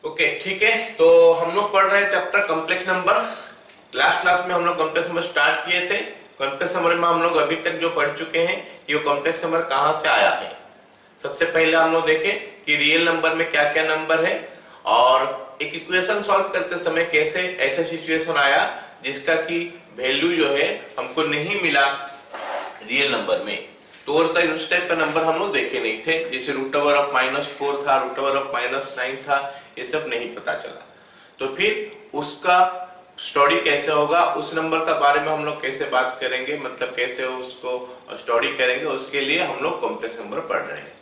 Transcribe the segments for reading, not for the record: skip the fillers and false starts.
Okay ठीक है। तो हम लोग पढ़ रहे हैं chapter complex number. Last class में हम लोग कॉम्प्लेक्स नंबर स्टार्ट किए थे। कॉम्प्लेक्स नंबर में हम लोग अभी तक जो पढ़ चुके हैं कि वो कॉम्प्लेक्स नंबर कहां से आया है। सबसे पहले हम लोग देखें कि रियल नंबर में क्या क्या नंबर है और एक इक्वेशन सॉल्व करते समय कैसे ऐसा सिचुएशन आया जिसका कि वैल्यू जो है हमको नहीं मिला रियल नंबर में। तो और उस टाइप का नंबर हम लोग देखे नहीं थे, जैसे √(-4) था, √(-9) था, ये सब नहीं पता चला। तो फिर उसका स्टडी कैसे होगा, उस नंबर का बारे में हम लोग कैसे बात करेंगे, मतलब कैसे उसको स्टडी करेंगे, उसके लिए हम लोग कॉम्प्लेक्स नंबर पढ़ रहे हैं।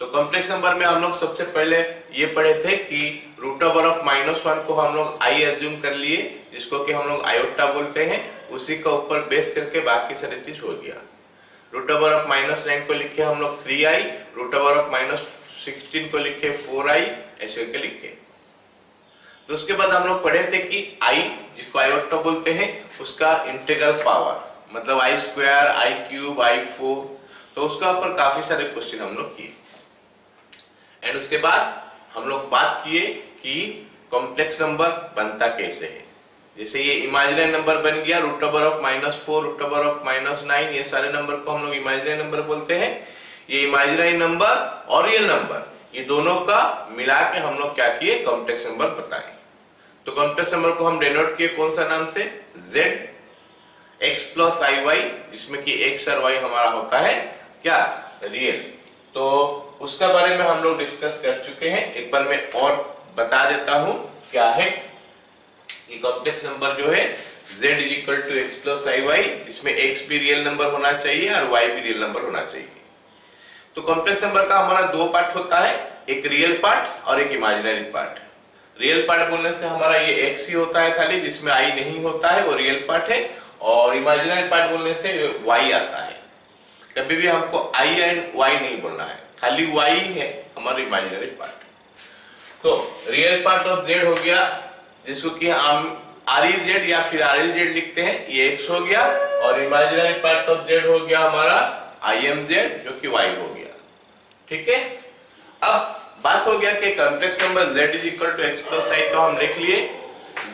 तो कॉम्प्लेक्स नंबर में हम लोग सबसे पहले ये पढ़े थे कि √(-1) को हम लोग आई एज्यूम कर लिए, जिसको कि हम लोग आयोटा बोलते हैं। उसी का ऊपर बेस करके बाकी सारी चीज हो गया। √(-9) को लिखे हम लोग 3i, √(-16) को लिखे 4i, ऐसे करके लिखे। तो उसके बाद हम लोग पढ़े थे कि i, जिसको आयोटा बोलते हैं, उसका इंटीग्रल पावर, मतलब i², i³ i4। तो उसका ऊपर काफी सारे क्वेश्चन हम लोग किए। एंड उसके बाद हम लोग बात किए कि कॉम्प्लेक्स नंबर बनता कैसे है। जैसे ये इमेजिनरी नंबर बन गया √(-4), √(-9), ये सारे नंबर को हम लोग इमेजिनरी नंबर बोलते हैं। ये इमेजिनरी नंबर और रियल नंबर, ये दोनों का मिला के हम लोग क्या किए, कॉम्प्लेक्स नंबर बताए। तो कॉम्प्लेक्स नंबर को हम डिनोट किए कौन सा नाम से, z x + iy, जिसमें कि x और y हमारा होता है क्या, रियल। तो उसका बारे में हम लोग डिस्कस कर चुके हैं। एक बार मैं और बता देता हूं क्या है कि कॉम्प्लेक्स नंबर जो है z = x + iy, इसमें x भी रियल नंबर होना चाहिए और y भी रियल नंबर होना चाहिए। तो कॉम्प्लेक्स नंबर का हमारा दो पार्ट होता है, एक रियल पार्ट और एक इमेजिनरी पार्ट। रियल पार्ट बोलने से हमारा ये x ही होता है खाली, जिसमें i नहीं होता है, वो रियल पार्ट है। और इमेजिनरी पार्ट बोलने से y आता है। कभी भी हमको i एंड y नहीं बोलना है, खाली y है हमारा इमेजिनरी पार्ट। तो रियल पार्ट ऑफ z हो गया, जिसको कि हम REZ या फिर RLZ लिखते हैं, ये x हो गया। और इमेजिनरी पार्ट ऑफ z हो गया हमारा IMZ, जो कि y हो गया। ठीक है। अब बात हो गया कि complex number z = x + i, तो हम लिख लिए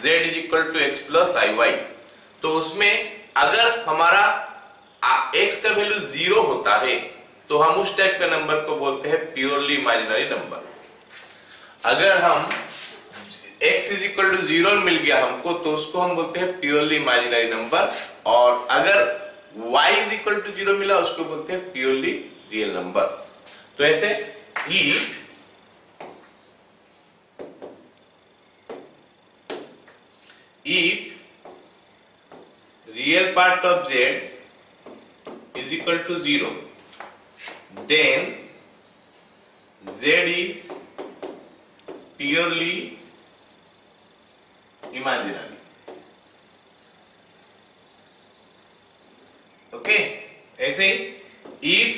z = x + iy। तो उसमें अगर हमारा x का वैल्यू 0 होता है तो हम उस टाइप का नंबर को बोलते हैं प्योरली इमेजिनरी नंबर। अगर हम x = 0 मिल गया हमको, तो उसको हम बोलते हैं प्योरली इमेजिनरी नंबर। और अगर y = 0 मिला, उसको बोलते हैं प्योरली रियल नंबर। तो ऐसे if real part of z is equal to 0, then z is purely imaginary. Okay, ऐसे if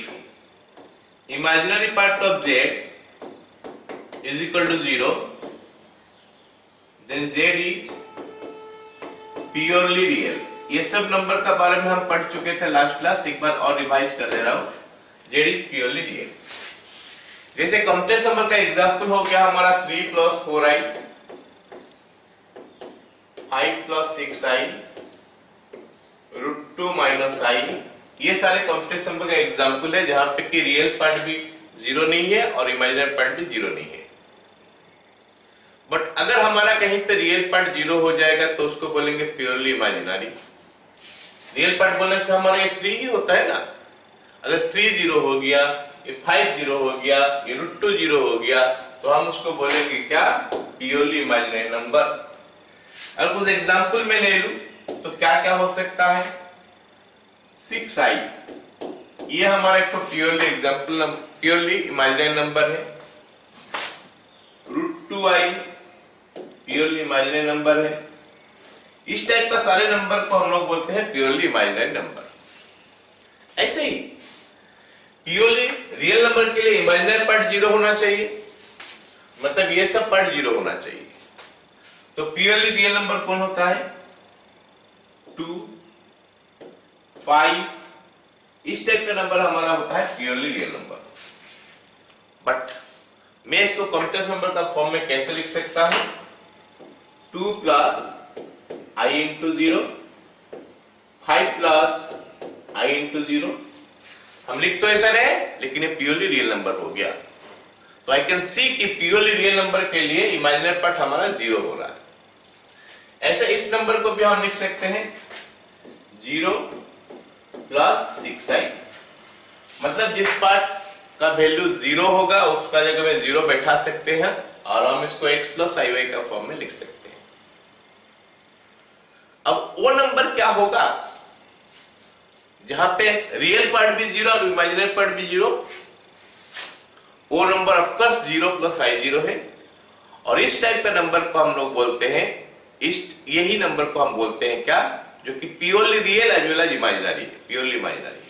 imaginary part of z is equal to 0, then z is purely real. ये सब number का बारे में हम पढ़ चुके थे लास्ट क्लास, एक बार और रिवाइज कर दे रहा हूं। z is purely real. जैसे कॉम्प्लेक्स नंबर का एग्जांपल हो गया हमारा 3 + 4i, 5 + 6i, √2 - i। ये सारे कॉम्प्लेक्स नंबर का एग्जांपल है जहां पे कि रियल पार्ट भी 0 नहीं है और इमेजिनरी पार्ट भी 0 नहीं है। बट अगर हमारा कहीं पे रियल पार्ट 0 हो जाएगा तो उसको बोलेंगे प्योरली इमेजिनरी। रियल पार्ट बोलने से हमारा ये 3 ही होता है ना। अगर 3 0 हो गया, ये 5 0 हो गया, ये √2 0 हो गया, तो हम उसको बोलेंगे क्या, प्योरली इमेजिनरी नंबर। अगर कुछ एग्जांपल में ले लूं तो क्या क्या हो सकता है, 6i, ये हमारा एक तो purely example purely imaginary number है। √2i प्योरली इमेजिनरी नंबर है। इस टाइप का सारे नंबर को हम लोग बोलते हैं प्योरली इमेजिनरी नंबर। ऐसे ही प्योरली रियल नंबर के लिए इमेजिनरी पार्ट 0 होना चाहिए, मतलब ये सब पार्ट 0 होना चाहिए। तो प्योरली रियल नंबर कौन होता है, 2, 5, इस टाइप का नंबर हमारा होता है प्योरली रियल नंबर। बट मैं इसको कॉम्प्लेक्स नंबर का फॉर्म में कैसे लिख सकता हूं? 2 plus i into 0, 5 plus i into 0। हम लिख तो ऐसा रहे, लेकिन ये प्योरली रियल नंबर हो गया। तो आई कैन सी कि प्योरली रियल नंबर के लिए इमेजिनरी पार्ट हमारा 0 हो रहा है। ऐसे इस नंबर को भी हम लिख सकते हैं 0 प्लस 6i, मतलब जिस पार्ट का वैल्यू 0 होगा उसका जगह में 0 बैठा सकते हैं और हम इसको x प्लस आई वाई का फॉर्म में लिख सकते हैं। अब वो नंबर क्या होगा जहां पे रियल पार्ट भी 0 और इमेजिनरी पार्ट भी 0? वो नंबर ऑफकोर्स 0 प्लस आई 0 है। और इस टाइप का नंबर को हम लोग बोलते हैं, यही नंबर को हम बोलते हैं क्या? जो कि purely real as well as imaginary है, प्योरली इमेजिनरी है।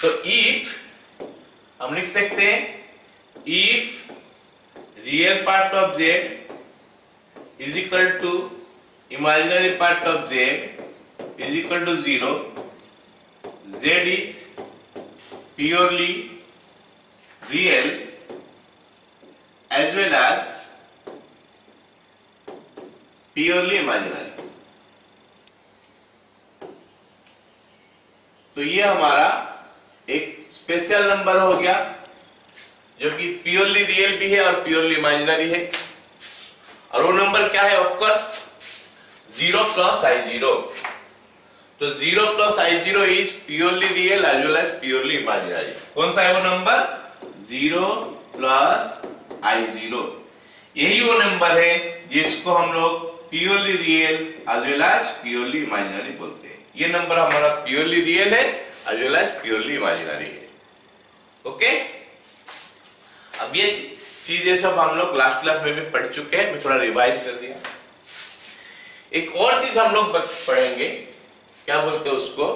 तो इफ हम लिख सकते हैं if real part of z is equal to imaginary part of z is equal to 0, z is purely real as well as purely imaginary। तो ये हमारा एक स्पेशल नंबर हो गया जो कि प्योरली रियल भी है और प्योरली इमेजिनरी है। और वो नंबर क्या है? Of course 0 plus i 0। तो 0 plus i 0 is purely real as well as purely imaginary. कौन सा है वो नंबर? 0 plus i 0। यही वो नंबर है जिसको हम लोग purely real as well as purely imaginary बोलते हैं। ये नंबर हमारा प्योरली रियल है as well as purely imaginary है। ओके, अब ये चीजें सब हम लोग लास्ट क्लास में भी पढ़ चुके हैं, मैं थोड़ा रिवाइज कर दिया। एक और चीज हम लोग पढ़ेंगे, क्या बोलते हैं उसको?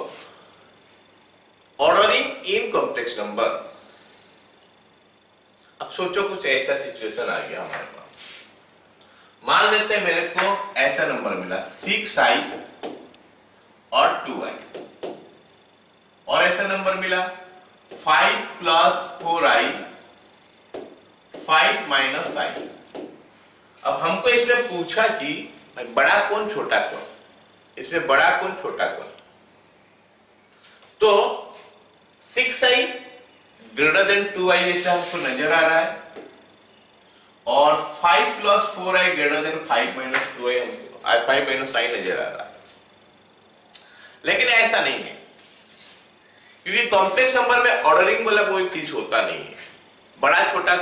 ऑर्डरिंग इन कॉम्प्लेक्स नंबर। अब सोचो कुछ ऐसा सिचुएशन आ गया हमारे पास, मान लेते हैं मेरे को ऐसा नंबर मिला 6i और 2i, और ऐसा नंबर मिला 5 प्लस 4i 5 माइनस i। अब हमको इसमें पूछा कि बड़ा कौन छोटा कौन, इसमें बड़ा कौन छोटा कौन? तो 6i ग्रेटर देन 2i जैसा हमको नजर आ रहा है, और 5 plus 4i greater than 5 minus 2i हमको 5 माइनस i नजर आ रहा है। लेकिन ऐसा नहीं है, क्योंकि कॉम्प्लेक्स नंबर में ऑर्डरिंग वाला कोई चीज होता नहीं है, बड़ा छोटा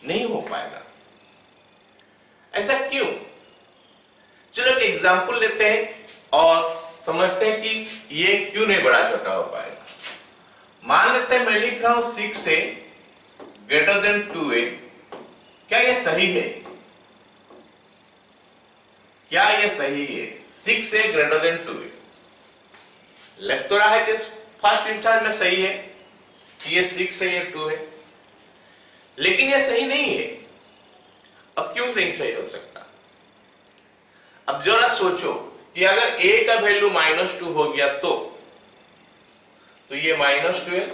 नहीं हो पाएगा। ऐसा क्यों? चलो एक एग्जांपल लेते हैं और समझते हैं कि ये क्यों नहीं बड़ा छोटा हो पाएगा। मान लेते हैं मैं लिख रहा हूं 6a ग्रेटर देन 2a। क्या ये सही है? क्या ये सही है? 6a ग्रेटर देन 2a लग तो रहा है कि फर्स्ट इंस्टेंस में सही है कि ये 6 है, ये 2 है, लेकिन ये सही नहीं है। अब क्यों नहीं सही हो सकता? अब जरा सोचो कि अगर a का वैल्यू -2 हो गया तो ये -12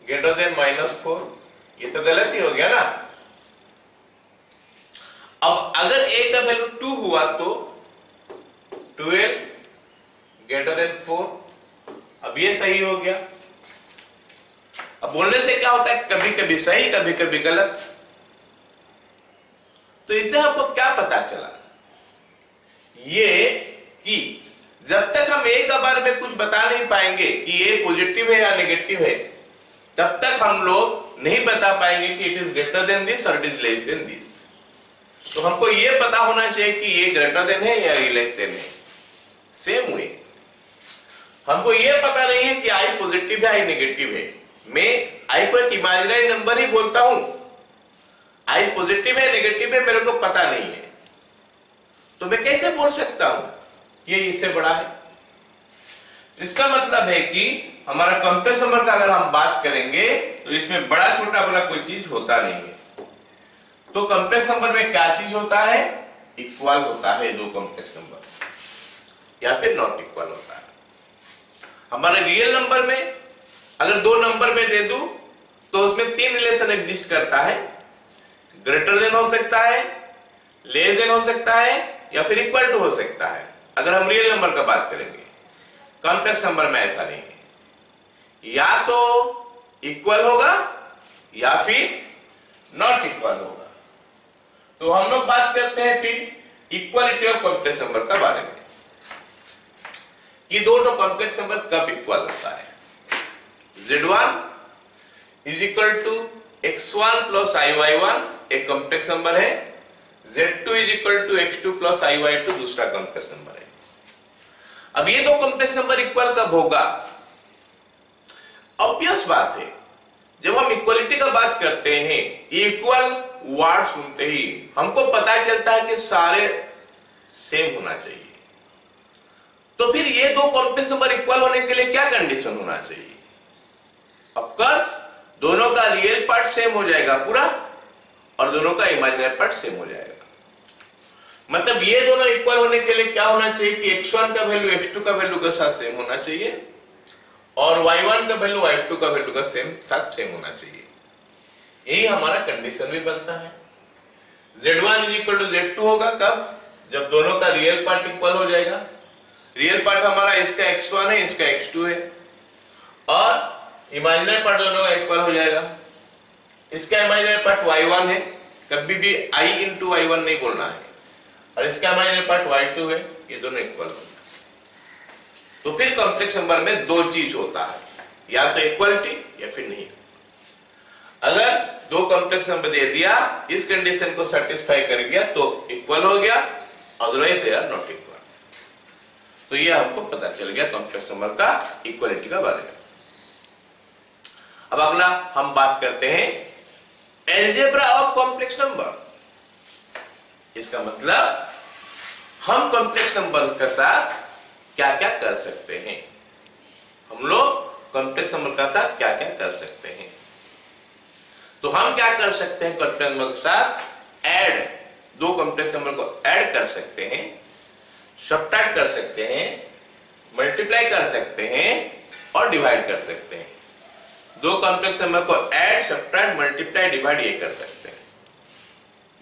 ग्रेटर देन -4, ये तो गलत ही हो गया ना। अब अगर a का वैल्यू 2 हुआ तो 12 ग्रेटर देन 4, अब ये सही हो गया। अब बोलने से क्या होता है, कभी कभी सही कभी कभी गलत। तो इससे हमको क्या पता चला? ये कि जब तक हम ए के बारे में कुछ बता नहीं पाएंगे कि ये पॉजिटिव है या नेगेटिव है, तब तक हम लोग नहीं बता पाएंगे कि it is greater than this or it is less than this. तो हमको ये पता होना चाहिए कि ये ग्रेटर देन है या ये लेस देन है। सेम वे हमको ये पता नहीं है कि आई पॉजिटिव है आई नेगेटिव है। मैं आई को एक इमेजिनरी नंबर ही बोलता हूं, आई पॉजिटिव है नेगेटिव है मेरे को पता नहीं है, तो मैं कैसे बोल सकता हूं कि ये इससे बड़ा है? इसका मतलब है कि हमारा कॉम्प्लेक्स नंबर का अगर हम बात करेंगे तो इसमें बड़ा छोटा वाला कोई चीज होता नहीं है। तो कॉम्प्लेक्स नंबर में क्या चीज होता है? इक्वल होता है दो कॉम्प्लेक्स नंबर, या फिर नॉट इक्वल होता है। हमारे रियल नंबर में अगर दो नंबर में दे दूं तो उसमें तीन रिलेशन एग्जिस्ट करता है, ग्रेटर देन हो सकता है, लेस देन हो सकता है, या फिर इक्वल टू हो सकता है। अगर हम रियल नंबर का बात करेंगे, कॉम्प्लेक्स नंबर में ऐसा नहीं है, या तो इक्वल होगा या फिर नॉट इक्वल होगा। तो हम लोग बात करते हैं फिर इक्वालिटी ऑफ कॉम्प्लेक्स नंबर का बारे में, कि दोनों कॉम्प्लेक्स नंबर कब इक्वल होता है। Z1 is equal to x1 plus iy1 एक कॉम्प्लेक्स नंबर है, Z2 is equal to x2 plus iy2 दूसरा कॉम्प्लेक्स नंबर है। अब ये दो कॉम्प्लेक्स नंबर इक्वल कब होगा? ऑब्वियस बात है, जब हम इक्वलिटी का बात करते हैं, इक्वल वर्ड सुनते ही हमको पता चलता है कि सारे सेम होना चाहिए। तो फिर ये दो कॉम्प्लेक्स नंबर इक्वल होने के लिए क्या कंडीशन होना चाहिए? ऑफ कोर्स दोनों का रियल पार्ट सेम हो जाएगा पूरा, और दोनों का इमेजिनरी पार्ट सेम हो जाएगा। मतलब ये दोनों इक्वल होने के लिए क्या होना चाहिए कि x1 का वैल्यू x2 का वैल्यू के साथ सेम होना चाहिए, और y1 का वैल्यू y2 का वैल्यू का साथ सेम होना चाहिए। यही हमारा कंडीशन भी बनता है। Z1 is equal to Z2 होगा कब? जब दोनों का रियल पार्ट इक्वल हो जाएगा। रियल पार्ट हमारा इसका x1 है, इसका x2 है, और इमेजिनरी पार्ट दोनों का इक्वल हो जाएगा। इसका इमेजिनरी पार्ट y1 है, कभी भी i इंटू y1 नहीं बोलना है, और इसका इमेजिनरी पार्ट y2 है, ये दोनों इक्वल होगा। तो फिर कॉम्प्लेक्स नंबर में दो चीज होता है, या तो इक्वलिटी या फिर नहीं। अगर दो कॉम्प्लेक्स नंबर दे दिया, इस कंडीशन को सेटिस्फाई कर गया तो इक्वल हो गया, otherwise they are not equal. तो ये हमको पता चल गया कॉम्प्लेक्स नंबर का इक्वलिटी का बारे में। अब अगला हम बात करते हैं एलजेब्रा ऑफ कॉम्प्लेक्स नंबर। इसका मतलब हम कॉम्प्लेक्स नंबर के साथ क्या क्या कर सकते हैं। हम लोग कॉम्प्लेक्स नंबर के साथ क्या क्या कर सकते हैं। तो हम क्या कर सकते हैं कॉम्प्लेक्स नंबर के साथ? ऐड, दो कॉम्प्लेक्स नंबर को ऐड कर सकते हैं, सब्ट्रैक्ट कर सकते हैं, मल्टीप्लाई कर सकते हैं, और डिवाइड कर सकते हैं। दो कॉम्प्लेक्स नंबर को ऐड, सब्ट्रैक्ट, मल्टीप्लाई, डिवाइड ये कर सकते हैं।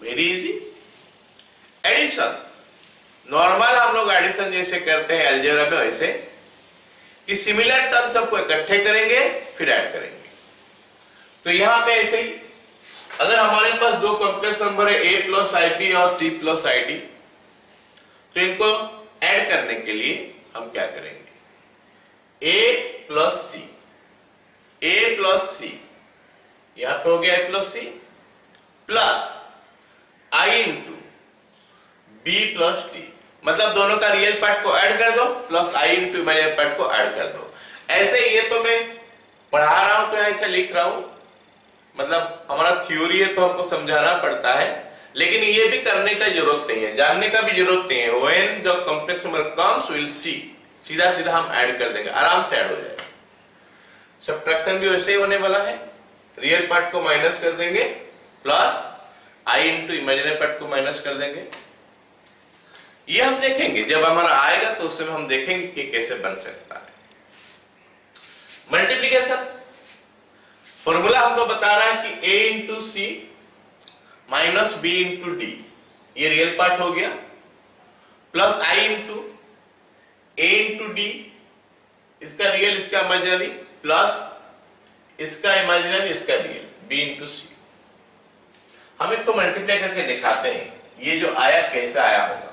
Very easy. एडिशन, नॉर्मल हम लोग एडिशन जैसे करते हैं अलजेब्रा में, वैसे कि सिमिलर टर्म सबको इकट्ठे करेंगे फिर ऐड करेंगे। तो यहां पे ऐसे ही अगर हमारे पास दो कॉम्प्लेक्स नंबर है a प्लस ib और c प्लस id, तो इनको ऐड करने के लिए हम क्या करेंगे? a plus c, a plus c, यहां पे हो गया a plus c, plus i into b plus d, मतलब दोनों का रियल पार्ट को ऐड कर दो, plus i into imaginary part को ऐड कर दो। ऐसे ये तो मैं पढ़ा रहा हूं तो ऐसे लिख रहा हूं, मतलब हमारा थ्योरी है तो हमको समझाना पड़ता है, लेकिन ये भी करने का जरूरत नहीं है, जानने का भी जरूरत नहीं है। When the complex number comes will see, सीधा सीधा हम ऐड कर देंगे, आराम से ऐड हो जाएगा। सब्ट्रैक्शन भी वैसे ही होने वाला है, रियल पार्ट को माइनस कर देंगे, plus i into imaginary part को माइनस कर देंगे। ये हम देखेंगे जब हमारा आएगा, तो उस समय हम देखेंगे कि कैसे बन सकता है। मल्टीप्लीकेशन फॉर्मूला हमको बता रहा है कि a into c minus b into d, ये रियल पार्ट हो गया, plus i into a into d, इसका रियल इसका इमेजिनरी, प्लस इसका इमेजिनरी इसका रियल, b इंटू सी। हम एक तो मल्टीप्लाई करके दिखाते हैं ये जो आया कैसा आया होगा।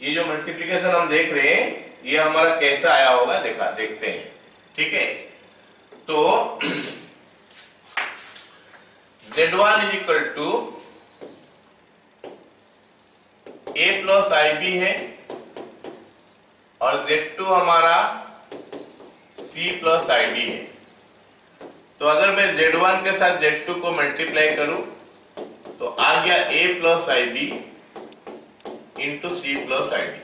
ये जो मल्टीप्लिकेशन हम देख रहे हैं ये हमारा कैसा आया होगा देखते हैं, ठीक है। तो Z1 is equal to a plus ib है, और Z2 हमारा c प्लस id है। तो अगर मैं Z1 के साथ Z2 को मल्टीप्लाई करूं तो आ गया a plus ib into c plus id,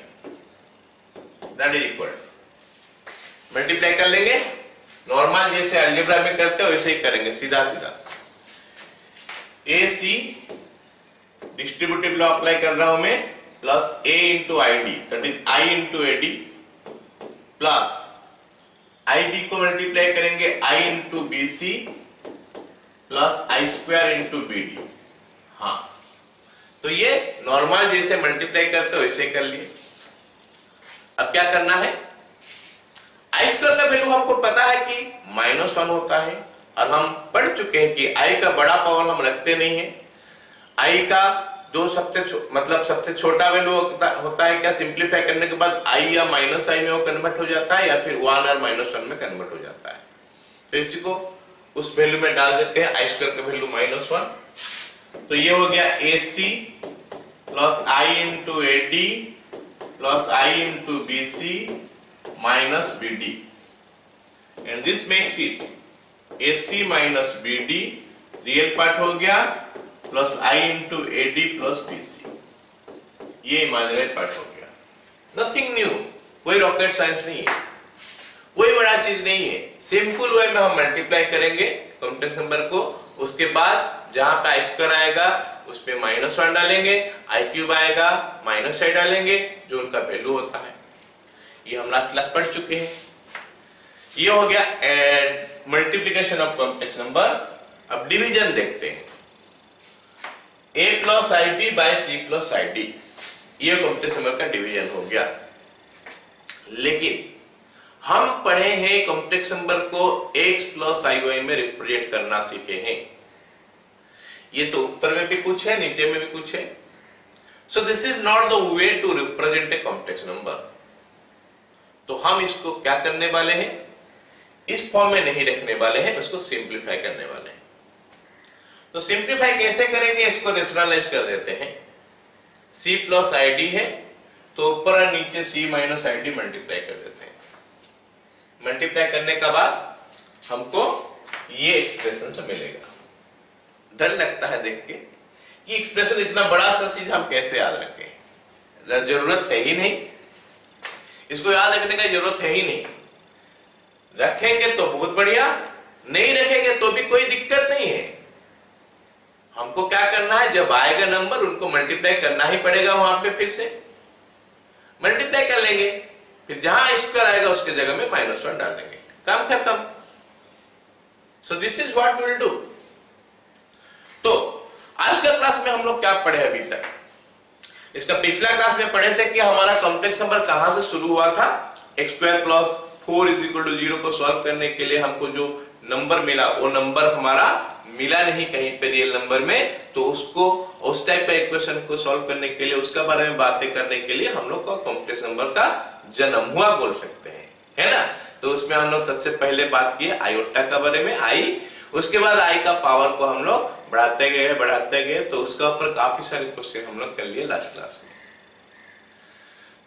that is equal. Multiply कर लेंगे, नॉर्मल जैसे अलजेब्रा में करते हो वैसे ही करेंगे, सीधा सीधा। AC डिस्ट्रीब्यूटिव लॉ अप्लाई कर रहा हूं मैं, plus a into id, that is i into ad, plus ib को मल्टीप्लाई करेंगे i into bc plus i square into b d. हाँ, तो ये नॉर्मल जैसे मल्टीप्लाई करते हो वैसे कर लिए। अब क्या करना है, आई स्क्वायर का वैल्यू हमको पता है कि -1 होता है, और हम पढ़ चुके हैं कि आई का बड़ा पावर हम रखते नहीं है। आई का जो सबसे छोटा वैल्यू होता है क्या, सिंप्लीफाई करने के बाद आई या माइनस आई में वो कन्वर्ट हो जाता है, या फिर 1 और -1 में कन्वर्ट हो जाता है। तो इसी को उस वैल्यू में डाल देते हैं, आई स्क्वायर का वैल्यू -1। तो ये हो गया AC plus i into AD plus i into BC minus BD, and this makes it AC minus BD, real part हो गया, plus i into AD plus BC, ये इमेजिनरी पार्ट हो गया। नथिंग न्यू, कोई रॉकेट साइंस नहीं है, कोई बड़ा चीज नहीं है। सिंपल वे में हम मल्टीप्लाई करेंगे कॉम्प्लेक्स नंबर को, उसके बाद जहां पे आई स्क्वायर आएगा उसपे -1 डालेंगे, आई क्यूब आएगा -i डालेंगे, जो उनका वैल्यू होता है। ये हम लास्ट क्लास पढ़ चुके हैं। ये हो गया मल्टीप्लिकेशन ऑफ कॉम्प्लेक्स नंबर। अब डिवीजन देखते हैं, a plus IB by C plus ID, ये कॉम्प्लेक्स नंबर का डिवीजन हो गया। लेकिन हम पढ़े हैं कॉम्प्लेक्स नंबर को x प्लस IY में रिप्रेजेंट करना सीखे हैं। ये तो ऊपर में भी कुछ है, नीचे में भी कुछ है। So this is not the way to represent a complex number. तो हम इसको क्या करने वाले हैं, इस फॉर्म में नहीं रखने वाले हैं, उसको सिंप्लीफाई करने वाले हैं। तो सिंप्लीफाई कैसे करेंगे, इसको रेशनलाइज कर देते हैं। C प्लस ID है, तो ऊपर और नीचे C माइनस ID मल्टीप्लाई कर देते हैं। मल्टीप्लाई करने के बाद हमको ये एक्सप्रेशन से मिलेगा। डर लगता है देख के कि एक्सप्रेशन इतना बड़ा सा चीज हम कैसे याद रखें, जरूरत है ही नहीं, इसको याद रखने का जरूरत है ही नहीं। रखेंगे तो बहुत बढ़िया, नहीं रखेंगे तो भी कोई दिक्कत नहीं है। हमको क्या करना है, जब आएगा नंबर उनको मल्टीप्लाई करना ही पड़ेगा, वहां पे फिर से मल्टीप्लाई कर लेंगे, फिर जहां स्क्वायर आएगा उसके जगह में -1 डाल देंगे, काम खत्म। So this is what we will do. तो आज का क्लास में हम लोग क्या पढ़े अभी तक, इसका पिछला क्लास में पढ़े थे कि हमारा कॉम्प्लेक्स नंबर कहां से शुरू हुआ था। x² + 4 = 0 को सॉल्व करने के लिए हमको जो नंबर मिला, वो नंबर हमारा मिला नहीं कहीं पे रियल नंबर में, तो उसको उस टाइप का इक्वेशन को सॉल्व करने के लिए, उसका बारे में बातें करने के लिए हम लोग का कॉम्प्लेक्स नंबर का जन्म हुआ बोल सकते हैं, है ना। तो उसमें हम लोग सबसे पहले बात की आयोटा का बारे में, आई, उसके बाद आई का पावर को हम लोग बढ़ाते गए, तो उसका ऊपर काफी सारे क्वेश्चन हम लोग कर लिए लास्ट क्लास में।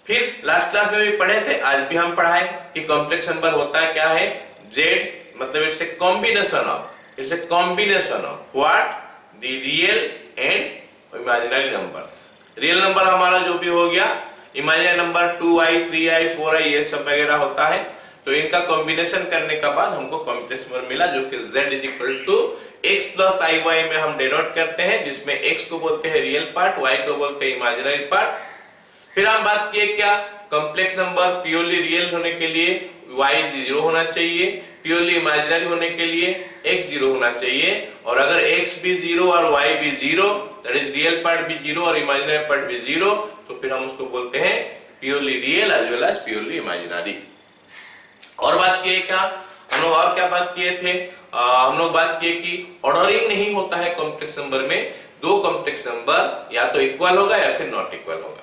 फिर लास्ट क्लास में भी पढ़े थे, आज भी हम पढ़ाए कि कॉम्प्लेक्स नंबर होता है क्या है, z मतलब it's a combination of what, the real and imaginary numbers. Real number हमारा जो भी हो गया, imaginary number 2i 3i 4i ये सब वगैरह होता है। तो इनका कॉम्बिनेशन करने के बाद हमको कॉम्प्लेक्स नंबर मिला, जो कि z x प्लस IY में हम डिनोट करते हैं, जिसमें x को बोलते हैं रियल पार्ट, y को बोलते हैं इमेजिनरी पार्ट। फिर हम बात किए क्या, कॉम्प्लेक्स नंबर प्योरली रियल होने के लिए y 0 होना चाहिए, प्योरली इमेजिनरी होने के लिए x 0 होना चाहिए, और अगर x भी 0 और y भी 0, दैट इज रियल पार्ट भी 0 और इमेजिनरी पार्ट भी 0, तो फिर हम उसको बोलते हैं purely real as well as purely imaginary. और बात किए क्या हम लोग, और क्या बात किए थे, हम लोग बात किए कि ऑर्डरिंग नहीं होता है कॉम्प्लेक्स नंबर में, दो कॉम्प्लेक्स नंबर या तो इक्वल होगा या फिर नॉट इक्वल होगा।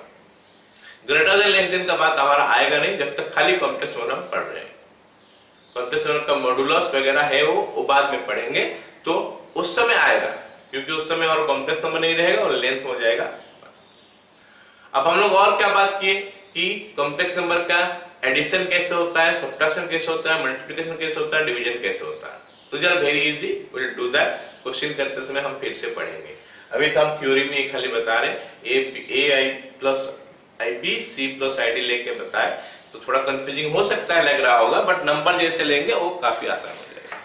ग्रेटर देन लेस देन का बात हमारा आएगा नहीं जब तक खाली कॉम्प्लेक्स नंबर हम पढ़ रहे हैं। कॉम्प्लेक्स नंबर का मॉडुलस वगैरह है वो बाद में पढ़ेंगे, तो उस समय आएगा, क्योंकि उस समय और कॉम्प्लेक्स नंबर नहीं रहेगा और लेंथ हो जाएगा। अब हम लोग और क्या बात किए कि कॉम्प्लेक्स नंबर का एडिशन कैसे होता है, सब्ट्रैक्शन कैसे होता है, मल्टीप्लिकेशन कैसे होता है, डिवीजन कैसे होता है। तो जरा very easy, will do that. Question करते समय हम फिर से पढ़ेंगे। अभी तो हम थ्योरी में खाली बता रहे, ai plus IB C plus ID लेके बताए, तो थोड़ा कंफ्यूजिंग हो सकता है, लग रहा होगा, बट नंबर जैसे लेंगे वो काफी आसान हो जाएगा।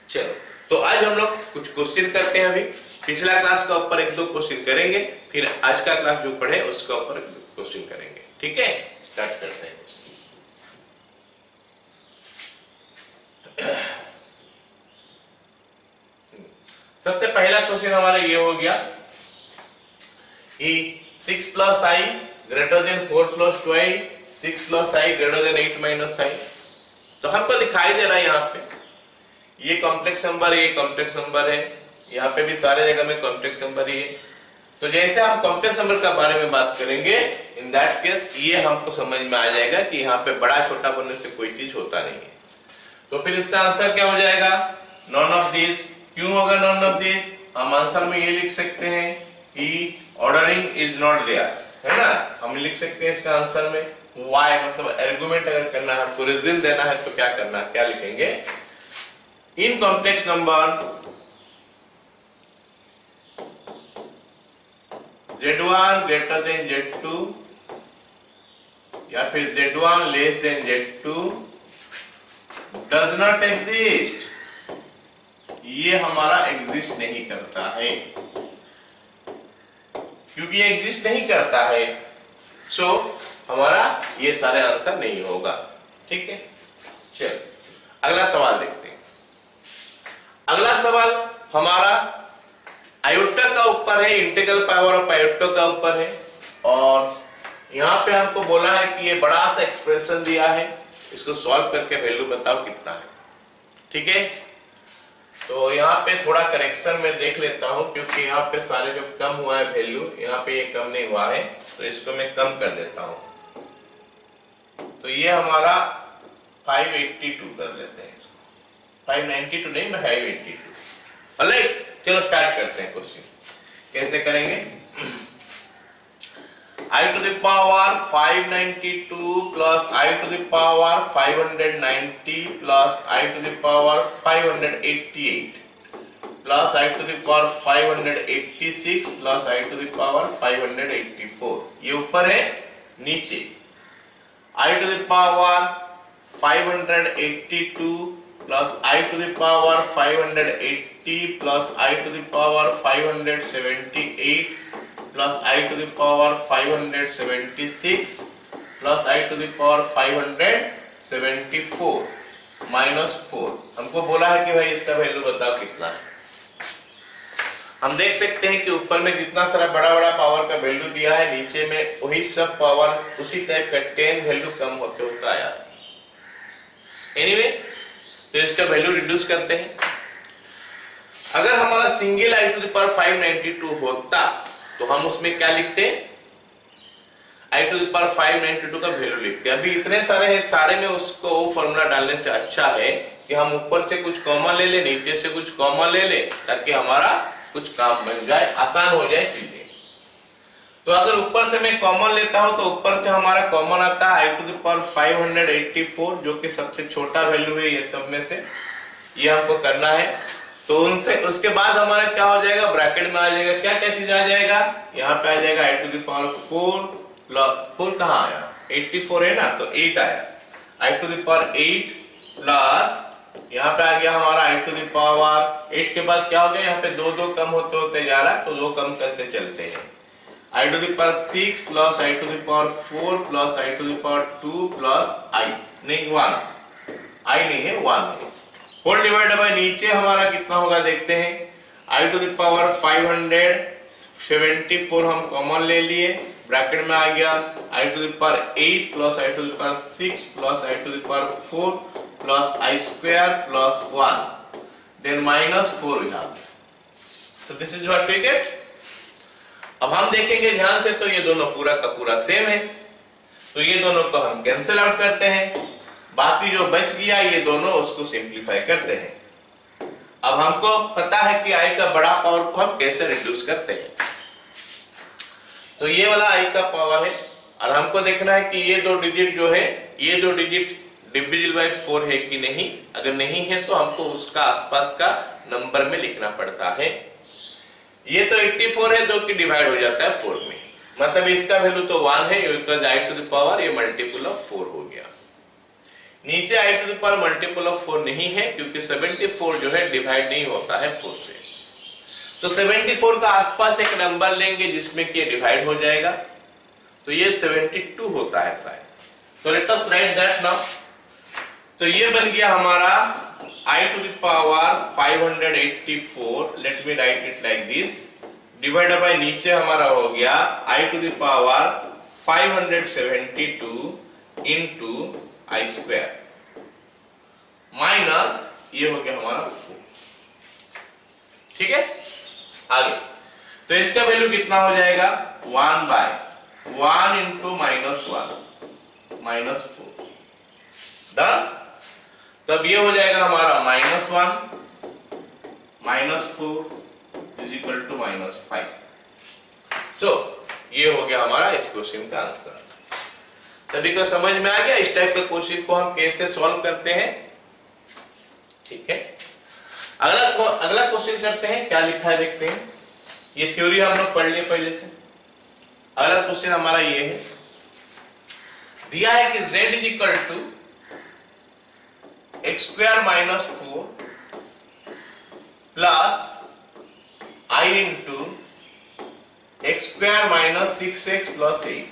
चलो, तो आज हम लोग कुछ क्वेश्चन करते हैं। अभी पिछला क्लास का ऊपर 1-2 क्वेश्चन करेंगे, फिर आज का क्लास जो पढ़े उसका ऊपर 1-2 क्वेश्चन करेंगे। ठीक है, स्टार्ट करते हैं। सबसे पहला क्वेश्चन हमारा ये हो गया कि 6 plus i greater than 4 plus 2i, 6 plus i greater than 8 minus i. तो हमको दिखाई दे रहा है यहाँ पे ये कॉम्प्लेक्स नंबर है, ये कॉम्प्लेक्स नंबर है, यहाँ पे भी सारे जगह में कॉम्प्लेक्स नंबर ही है। तो जैसे हम कॉम्प्लेक्स नंबर के बारे में बात करेंगे, इन दैट केस ये हमको समझ में आ जाएगा कि यहाँ पे बड़ा छोटा बनने से कोई चीज होता नहीं है। तो फिर इसका आंसर क्या हो जाएगा? None of this. क्यों होगा नॉन ऑफ दिस? हम आंसर में ये लिख सकते हैं कि ऑर्डरिंग इज नॉट देयर, है ना। हम लिख सकते हैं इसका आंसर में व्हाई, मतलब आर्गुमेंट अगर करना है, आपको रीजन देना है तो क्या करना है, क्या लिखेंगे? इन complex number Z1 greater than Z2 या फिर Z1 less than Z2 does not exist, ये हमारा एग्जिस्ट नहीं करता है। क्योंकि ये एग्जिस्ट नहीं करता है सो हमारा ये सारे आंसर नहीं होगा। ठीक है, चल अगला सवाल देखते हैं। अगला सवाल हमारा आयोटा का ऊपर है, इंटीग्रल पावर ऑफ आयोटा का ऊपर है, और यहाँ पे हमको बोला है कि ये बड़ा सा एक्सप्रेशन दिया है, इसको सॉल्व करके वैल्यू बताओ कितना है। ठीक है, तो यहाँ पे थोड़ा करेक्शन में देख लेता हूँ, क्योंकि यहाँ पे सारे जो कम हुआ है वैल्यू, यहाँ पे ये कम नहीं हुआ है, तो इसको मैं कम कर देता हूँ। तो ये हमारा 582 कर लेते हैं इसको, 592 नहीं, मैं 582। ऑलराइट, चलो स्टार्ट करते हैं क्वेश्चन। कैसे करेंगे? I to the power 592 plus I to the power 590 plus I to the power 588 plus I to the power 586 plus I to the power 584। ये ऊपर है, नीचे I to the power 582 plus I to the power 580 plus I to the power 578 plus I to the power 576 plus I to the power 574 minus 4। हमको बोला है कि भाई इसका वैल्यू बताओ कितना है। हम देख सकते हैं कि ऊपर में जितना सारा बड़ा बड़ा पावर का वैल्यू दिया है, नीचे में वही सब पावर उसी टाइप का 10 वैल्यू कम होते होता आया। एनीवे, तो इसका वैल्यू रिड्यूस करते हैं। अगर हमारा single i to the power 592 होता तो हम उसमें क्या लिखते? आई टू द पावर 592 का वैल्यू लिखते। अभी इतने सारे हैं, सारे में उसको वो फॉर्मूला डालने से अच्छा है कि हम ऊपर से कुछ कॉमन ले ले, नीचे से कुछ कॉमन ले ले, ताकि हमारा कुछ काम बन जाए, आसान हो जाए चीजें। तो अगर ऊपर से मैं कॉमन लेता हूं तो ऊपर से हमारा कॉमन आता है आई टू द पावर 584, जो कि सबसे छोटा वैल्यू है ये सब में से, ये हमको करना है। तो उनसे उसके बाद हमारा क्या हो जाएगा? ब्रैकेट में आ जाएगा, क्या क्या चीज आ जाएगा? यहाँ पे आ जाएगा आई टू द पावर 4 कहाँ आया? 84 है ना, तो 8 आया। आई टू द पावर 8 प्लस यहाँ पे आ गया हमारा आई टू द पावर 8 के बाद क्या हो गया? यहाँ पे 2 कम होते होते जा रहा है, तो 2 कम करते चलते हैं। I to the power 6 plus i to the power 4 plus i to the power 2 plus i नहीं 1, आई नहीं है 1 है। होल डिवाइड बाय नीचे हमारा कितना होगा देखते हैं। आई टू द पावर 574 हम कॉमन ले लिए, ब्रैकेट में आ गया i to the power 8 plus i to the power 6 plus i to the power 4 plus i square plus 1, then minus 4 we have. So this is what we get. अब हम देखेंगे ध्यान से, तो ये दोनों पूरा का पूरा सेम है, तो ये दोनों को हम कैंसिल आउट करते हैं। बाकी जो बच गया ये दोनों, उसको सिंप्लीफाई करते हैं। अब हमको पता है कि आई का बड़ा पावर को हम कैसे रिड्यूस करते हैं। तो ये वाला आई का पावर है, और हमको देखना है कि ये 2 डिजिट जो है, ये 2 डिजिट डिविजिबल बाय 4 है कि नहीं। अगर नहीं है तो हमको उसका आसपास का नंबर में लिखना पड़ता है। ये तो 84 है, जो कि डिवाइड हो जाता है 4 में, मतलब इसका वैल्यू तो 1 है, because i to the power ये मल्टीपल ऑफ 4 हो गया। नीचे i to the power multiple of 4 नहीं है, क्योंकि 74 जो है डिवाइड नहीं होता है 4 से। तो 74 का आसपास एक नंबर लेंगे जिसमें कि डिवाइड हो जाएगा, तो ये 72 होता है शायद। तो late us write that now. तो ये बन गया हमारा I to the power 584, let me right it like this, divided by नीचे हमारा हो गया I to the power 572 into I square minus ये हो गया हमारा 4। ठीक है, आगे तो इसका वैल्यू कितना हो जाएगा 1/1 into -1 -4 डन। तब ये हो जाएगा हमारा -1 -4 इज इक्वल टू -5। सो ये हो गया हमारा इस क्वेश्चन का आंसर। सभी को समझ में आ गया इस टाइप के क्वेश्चन को हम कैसे सॉल्व करते हैं। ठीक है, अगला क्वेश्चन करते हैं, क्या लिखा है देखते हैं। ये थ्योरी हम लोग पढ़ लिए पहले से। अगला क्वेश्चन हमारा ये है, दिया है कि z is equal to x² -4 plus I into x² - 6x + 8।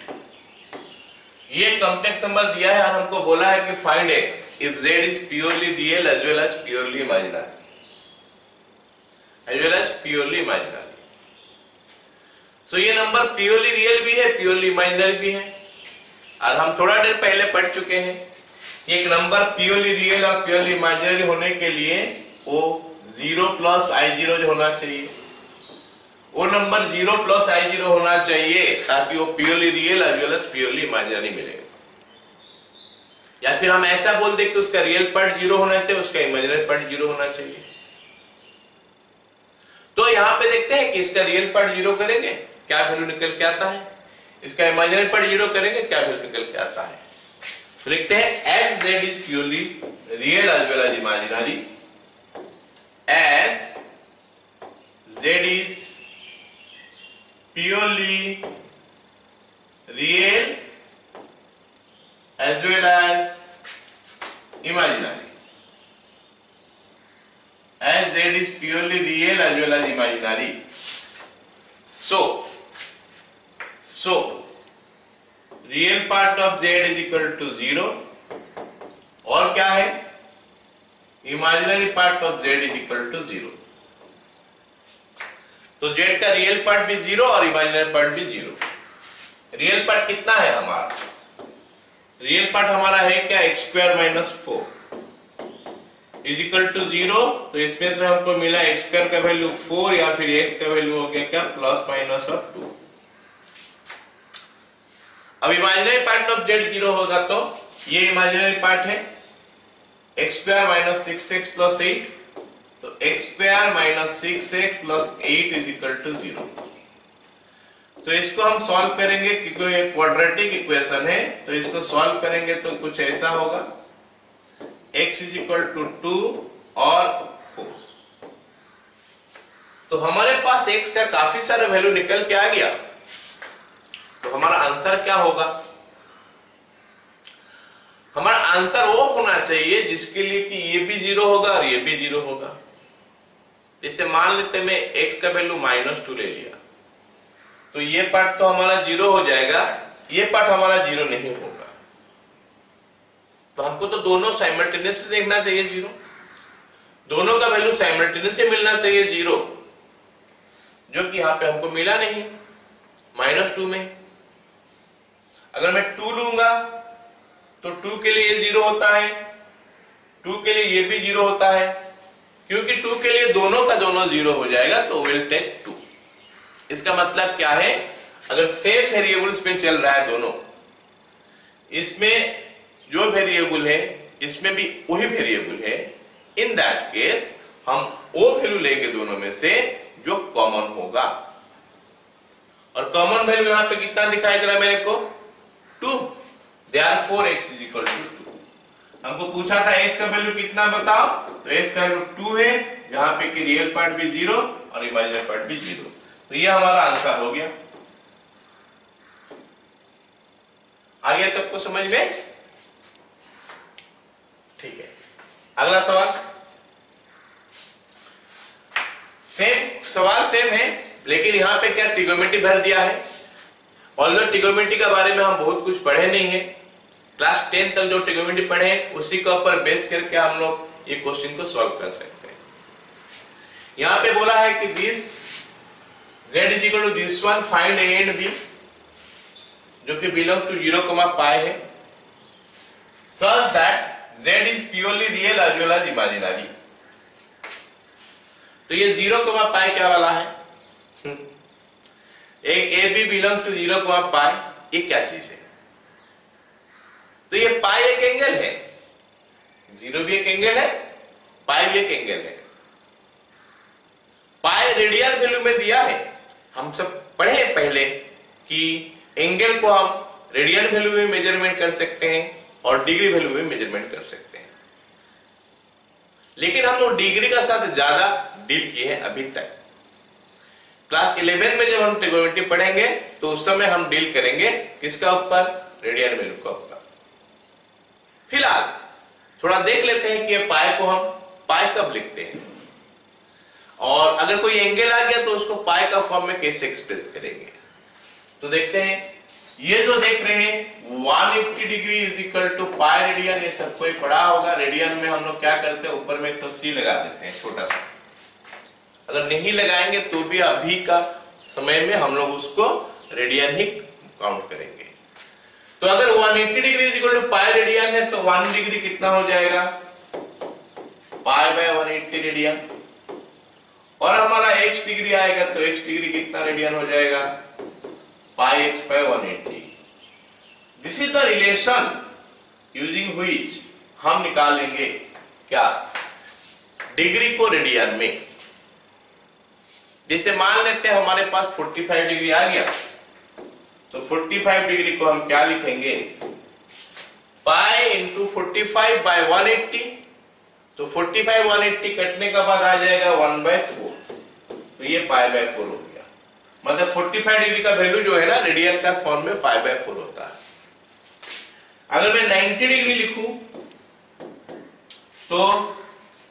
ये कॉम्प्लेक्स नंबर दिया है और हमको बोला है कि find x if z is purely real as well as purely imaginary, as well as purely imaginary। So ये नंबर प्योरली रियल भी है, प्योरली इमेजिनरी भी है। और हम थोड़ा देर पहले पढ़ चुके हैं, एक नंबर प्योरली रियल और प्योरली इमेजिनरी होने के लिए वो 0 + I0 जो होना चाहिए, वो नंबर 0 + I0 होना चाहिए ताकि वो purely real as well as purely imaginary मिलेगा। या फिर हम ऐसा बोल दे कि उसका रियल पार्ट 0 होना चाहिए, उसका इमेजिनरी पार्ट 0 होना चाहिए। तो यहां पे देखते हैं कि इसका रियल पार्ट 0 करेंगे क्या वैल्यू निकल के आता है, इसका इमेजिनरी पार्ट 0 करेंगे क्या वैल्यू निकल के आता है। तो लिखते हैं as z is purely real as well as imaginary, as z is purely real as well as imaginary, as z is purely real as well as imaginary। So real part of z is equal to 0 और क्या है, imaginary part of z is equal to 0। तो z का real part भी 0 और imaginary part भी 0। Real part कितना है हमारा, रियल पार्ट हमारा है क्या x² - 4 इज इक्वल टू 0। तो इसमें से हमको मिला x² का वैल्यू 4 या फिर x का वैल्यू हो गया क्या ±2। अब इमेजिनरी पार्ट ऑफ z 0 होगा तो ये इमेजिनरी पार्ट है x² - 6x + 8, तो x² - 6x + 8 is equal to 0। तो इसको हम सॉल्व करेंगे क्योंकि ये क्वाड्रेटिक इक्वेशन है, तो इसको सॉल्व करेंगे तो कुछ ऐसा होगा x इज इक्वल टू 2 और 4। तो हमारे पास x का काफी सारा वैल्यू निकल के आ गया। तो हमारा आंसर क्या होगा, हमारा आंसर वो होना चाहिए जिसके लिए कि ये भी 0 होगा और ये भी 0 होगा। जैसे मान लेते मैं x का वैल्यू -2 ले लिया, तो ये पार्ट तो हमारा 0 हो जाएगा, ये पार्ट हमारा 0 नहीं होगा। तो हमको तो दोनों साइमल्टेनियसली देखना चाहिए 0, दोनों का वैल्यू साइमल्टेनियसली मिलना चाहिए 0, जो कि यहां पे हमको मिला नहीं -2 में। अगर मैं 2 लूंगा तो 2 के लिए ये 0 होता है, 2 के लिए ये भी 0 होता है, क्योंकि 2 के लिए दोनों का दोनों 0 हो जाएगा तो विल टेक 2। इसका मतलब क्या है, अगर सेम वेरिएबल्स में चल रहा है दोनों, इसमें जो वेरिएबल है इसमें भी वही वेरिएबल है, इन दैट केस हम वो वैल्यू लेंगे दोनों में से जो कॉमन होगा। और कॉमन वैल्यू यहां पे कितना दिखाई दे रहा है मेरे को 2, therefore x is equal to 2। हमको पूछा था x का वैल्यू कितना बताओ, तो x का वैल्यू 2 है, जहां पे कि रियल पार्ट भी 0 और इमेजिनरी पार्ट भी 0। तो ये हमारा आंसर हो गया। आ गया सबको समझ में? ठीक है, अगला सवाल। सवाल सेम है, लेकिन यहां पे क्या ट्रिगोनोमेट्री भर दिया है। ऑल्दो ट्रिगोनोमेट्री के बारे में हम बहुत कुछ पढ़े नहीं है, क्लास 10 तक जो ट्रिगोनोमेट्री पढ़े उसी के ऊपर बेस करके हम लोग ये क्वेश्चन को सॉल्व कर सकते हैं। यहां पे बोला है कि this z is equal to this one, find a and b जो कि बिलोंग टू 0, पाई है, such that z is purely real as well as imaginary। तो ये 0, पाई क्या वाला है? एक ए बी बिलोंग टू 0, पाई, ये क्या चीज है? तो ये पाई एक एंगल है, 0 भी एक एंगल है, पाई भी एक एंगल है। पाई रेडियन वैल्यू में दिया है, हम सब पढ़े पहले कि एंगल को हम रेडियन वैल्यू में मेजरमेंट कर सकते हैं और डिग्री वैल्यू में मेजरमेंट कर सकते हैं, लेकिन हम लोग डिग्री का साथ ज्यादा डील किए हैं अभी तक। क्लास 11 में जब हम ट्रिगोनोमेट्री पढ़ेंगे तो उस समय हम डील करेंगे किसका ऊपर? रेडियन वैल्यू का ऊपर। फिलहाल थोड़ा देख लेते हैं कि ये पाई को हम पाई कब लिखते हैं, और अगर कोई एंगल आ गया तो उसको पाई का फॉर्म में कैसे एक्सप्रेस करेंगे। तो देखते हैं, ये जो देख रहे हैं 180 degree is equal to pi radian, ये सब कोई पढ़ा होगा। रेडियन में हम लोग क्या करते हैं, ऊपर में एक तो सी लगा देते हैं छोटा सा, अगर नहीं लगाएंगे तो भी अभी का समय में हम लोग उसको रेडियन ही काउंट करेंगे। तो अगर 180 degree is equal to pi radian है तो 1 डिग्री कितना हो जाएगा? Pi by 180 radian. और हमारा x डिग्री आएगा तो x डिग्री कितना रेडियन हो जाएगा? Pi x by 180। This is the relation using which हम निकालेंगे क्या? डिग्री को रेडियन में। जैसे मान लेते हैं हमारे पास 45 डिग्री आ गया, तो 45 डिग्री को हम क्या लिखेंगे? Pi into 45 by 180। तो 45 180 कटने का बाद आ जाएगा 1/4, तो ये पाई बाय 4 हो गया। मतलब 45 डिग्री का वैल्यू जो है ना रेडियन का फॉर्म में 5/4 होता है। अगर मैं 90 डिग्री लिखूं तो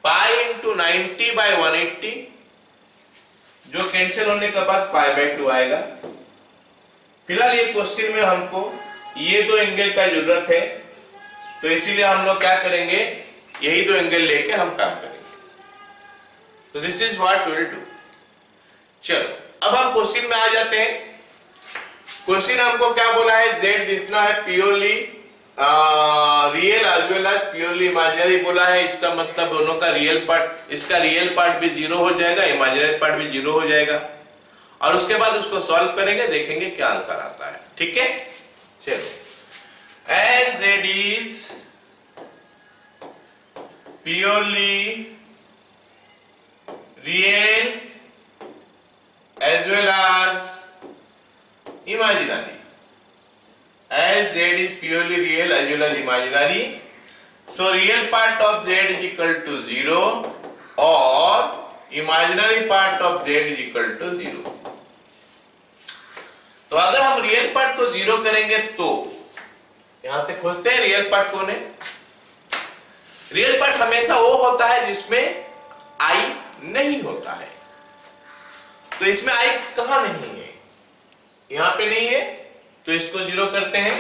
पाई इंटू 90 बाय 180, जो कैंसिल होने के बाद पाई/2 आएगा। फिलहाल ये क्वेश्चन में हमको ये दो एंगल का जरूरत है, तो इसीलिए हम लोग क्या करेंगे, यही दो एंगल लेके हम काम करेंगे। तो this is what we will do. चलो अब हम क्वेश्चन में आ जाते हैं। क्वेश्चन हमको क्या बोला है? z दिसना है purely real as well as purely imaginary बोला है। इसका मतलब दोनों का रियल पार्ट, इसका रियल पार्ट भी 0 हो जाएगा, इमेजिनरी पार्ट भी 0 हो जाएगा, और उसके बाद उसको सॉल्व करेंगे, देखेंगे क्या आंसर आता है। ठीक है, चलो। As z is purely real as well as imaginary, as z is purely real as well as imaginary, so real part of z is equal to 0 or imaginary part of z is equal to 0। तो अगर हम real part को 0 करेंगे तो यहां से खोजते हैं रियल पार्ट कौन है। रियल पार्ट हमेशा वो होता है जिसमें i नहीं होता है। तो इसमें i कहां नहीं है? यहां पे नहीं है, तो इसको 0 करते हैं।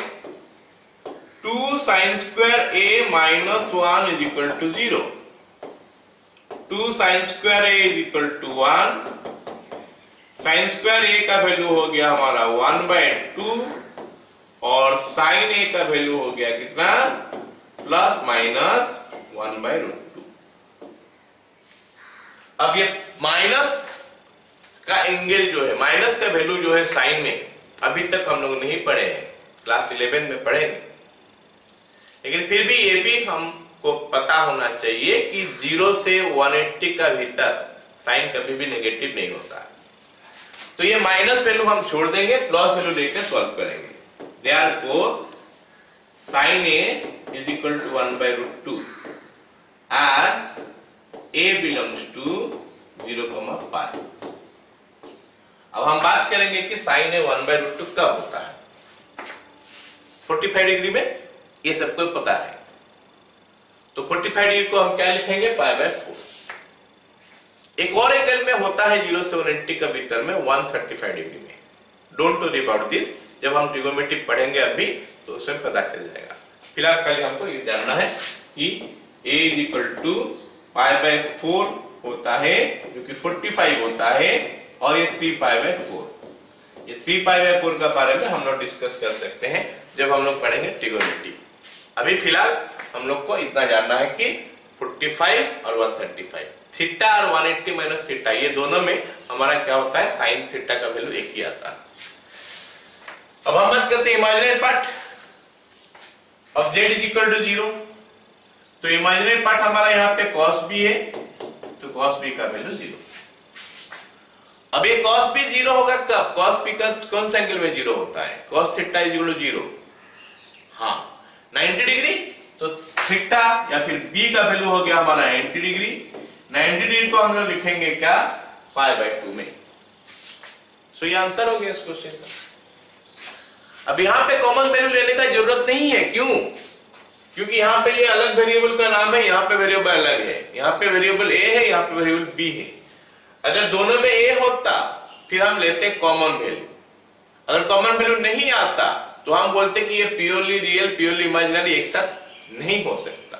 2 sin square a minus 1 is equal to 0। 2 sin square a is equal to 1। sin square a का वैल्यू हो गया हमारा 1/2 और sin a का वैल्यू हो गया कितना? Plus minus 1/√2। अब ये माइनस का एंगल जो है, माइनस का वैल्यू जो है साइन में, अभी तक हम लोग नहीं पढ़े हैं, क्लास 11 में पढ़ेंगे, लेकिन फिर भी ये भी हमको पता होना चाहिए कि 0 से 180 का भीतर साइन कभी भी नेगेटिव नहीं होता है। तो ये माइनस वैल्यू हम छोड़ देंगे, प्लस वैल्यू लेकर सॉल्व करेंगे। Therefore sin a is equal to 1/√2 as a belongs to 0, pi। अब हम बात करेंगे कि sin a 1/√2 कब होता है। 45 डिग्री में ये सबको पता है, तो 45 डिग्री को हम क्या लिखेंगे? π/4। एक और एंगल में होता है 0 से 180 के भीतर में 135 डिग्री में। डोंट वरी अबाउट दिस, जब हम ट्रिगोनोमेट्री पढ़ेंगे अभी तो उसमें पता चल जाएगा। फिलहाल खाली हमको ये जानना है कि a is equal to π/4 होता है जो कि 45 होता है, और ये 3π/4। ये 3π/4 का बारे में हम लोग डिस्कस कर सकते हैं जब हम लोग पढ़ेंगे ट्रिगोनोमेट्री। अभी फिलहाल हम लोग को इतना जानना है कि 45 और 135, थीटा और 180 माइनस थीटा, ये दोनों में हमारा क्या होता है, साइन थीटा का वैल्यू एक ही आता है। अब हम बात करते हैं imaginary part of z is equal to 0। तो इमेजिनरी पार्ट हमारा यहाँ पे cos b है, तो cos b का वैल्यू 0। अब ये cos b 0 होगा कब? cos b का कौन सा एंगल में 0 होता है? cos theta is equal to 0, हाँ 90 डिग्री। तो थीटा या फिर b का वैल्यू हो गया हमारा 90 डिग्री। 90 डिग्री को हम लोग लिखेंगे क्या, π/2 में। सो ये आंसर हो गया इस क्वेश्चन का। अब यहाँ पे कॉमन वैल्यू लेने का जरूरत नहीं है, क्यों? क्योंकि यहाँ पे ये अलग वेरिएबल का नाम है, यहाँ पे वेरिएबल अलग है। यहाँ पे वेरिएबल a है, यहाँ पे वेरिएबल b है। अगर दोनों में a होता फिर हम लेते कॉमन वैल्यू। अगर कॉमन वैल्यू नहीं आता तो हम बोलते कि ये प्योरली रियल प्योरली इमेजिनरी एक साथ नहीं हो सकता।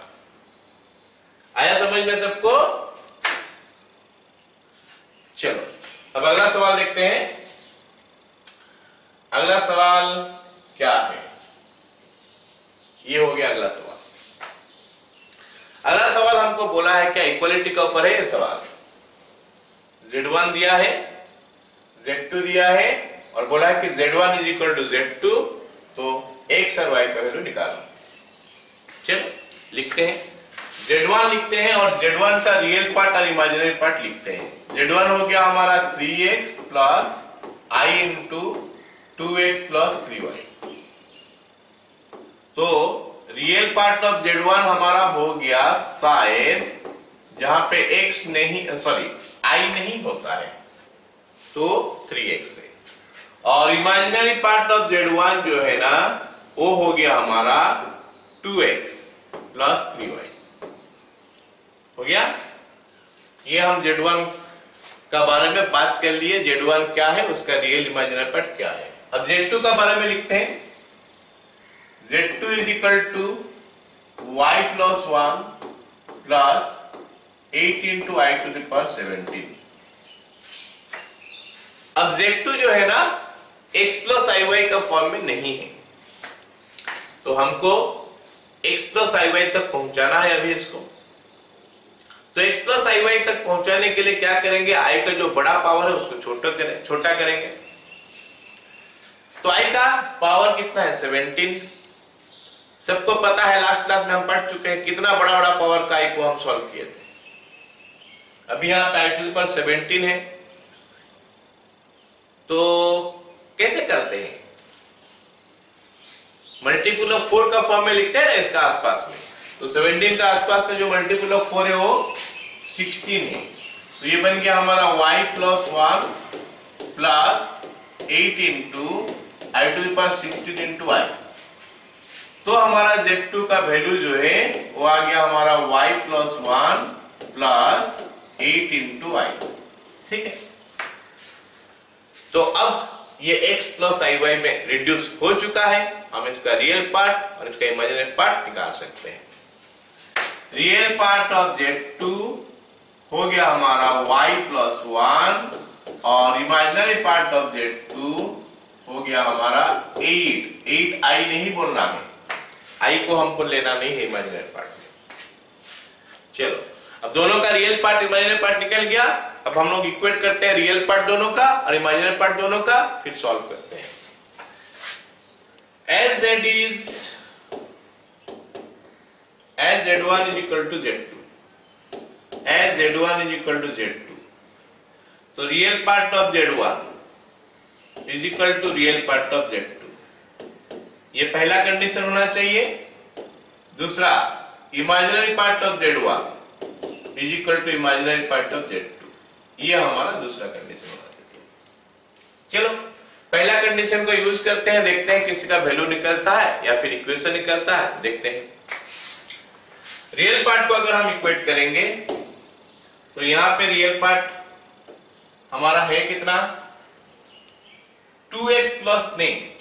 आया समझ में सबको? चलो अब अगला सवाल देखते हैं। अगला सवाल क्या है, ये हो गया अगला सवाल। अगला सवाल हमको बोला है क्या, इक्वलिटी के ऊपर है ये सवाल। z1 दिया है, z2 दिया है, और बोला है कि z1 is equal to z2, तो x और y का वैल्यू निकालो। चलो लिखते हैं, z1 लिखते हैं और z1 का रियल पार्ट और इमेजिनरी पार्ट लिखते हैं। z1 हो गया हमारा 3x plus i into 2x plus 3y। तो रियल पार्ट ऑफ z1 हमारा हो गया शायद जहां पे x नहीं, सॉरी i नहीं होता है, तो 3x है। और इमेजिनरी पार्ट ऑफ z1 जो है ना, वो हो गया हमारा 2x प्लस 3y। हो गया? ये हम z1 का बारे में बात कर लिए, z1 क्या है, उसका रियल इमेजिनरी पार्ट क्या है। अब z2 का बारे में लिखते हैं। z2 is equal to y plus 1 plus 8 into i to the power 17। अब z2 जो है ना x प्लस आई वाई का फॉर्म में नहीं है, तो हमको x प्लस आई वाई तक पहुंचाना है अभी इसको। तो x प्लस आई वाई तक पहुंचाने के लिए क्या करेंगे, i का जो बड़ा पावर है उसको छोटा करेंगे। तो i का पावर कितना है, 17। सबको पता है, लास्ट क्लास में हम पढ़ चुके हैं कितना बड़ा बड़ा पावर का i को हम सॉल्व किए थे। अभी यहाँ पे i टू द पावर 17 है, तो कैसे करते हैं, मल्टीपल ऑफ 4 का फॉर्म में लिखते हैं ना इसका आसपास में। तो 17 का आसपास में जो मल्टीपल ऑफ 4 है वो 16 है। तो ये बन गया हमारा y plus 1 plus 8 into i to the power 16 into i. तो हमारा z2 का वैल्यू जो है वो आ गया हमारा y प्लस 1 प्लस 8 इंटू आई। ठीक है, तो अब ये x प्लस आई वाई में रिड्यूस हो चुका है। हम इसका रियल पार्ट और इसका इमेजिनरी पार्ट निकाल सकते हैं। रियल पार्ट ऑफ z2 हो गया हमारा y प्लस 1 और इमेजिनरी पार्ट ऑफ z2 हो गया हमारा 8 आई नहीं बोलना है, आई को हमको लेना नहीं है इमेजिनरी पार्ट में। चलो अब दोनों का रियल पार्ट इमेजिनरी पार्ट निकल गया। अब हम लोग इक्वेट करते हैं रियल पार्ट दोनों का और इमेजिनरी पार्ट दोनों का, फिर सॉल्व करते हैं। as z1 is equal to z2, as z1 is equal to z2, तो real part of z1 is equal to real part of z2, ये पहला कंडीशन होना चाहिए। दूसरा, imaginary part of z1 is equal to imaginary part of z2, ये हमारा दूसरा condition होना चाहिए। चलो पहला कंडीशन को यूज करते हैं, देखते हैं किसी का वैल्यू निकलता है या फिर इक्वेशन निकलता है, देखते हैं। रियल पार्ट को अगर हम इक्वेट करेंगे तो यहां पे रियल पार्ट हमारा है कितना, 2x प्लस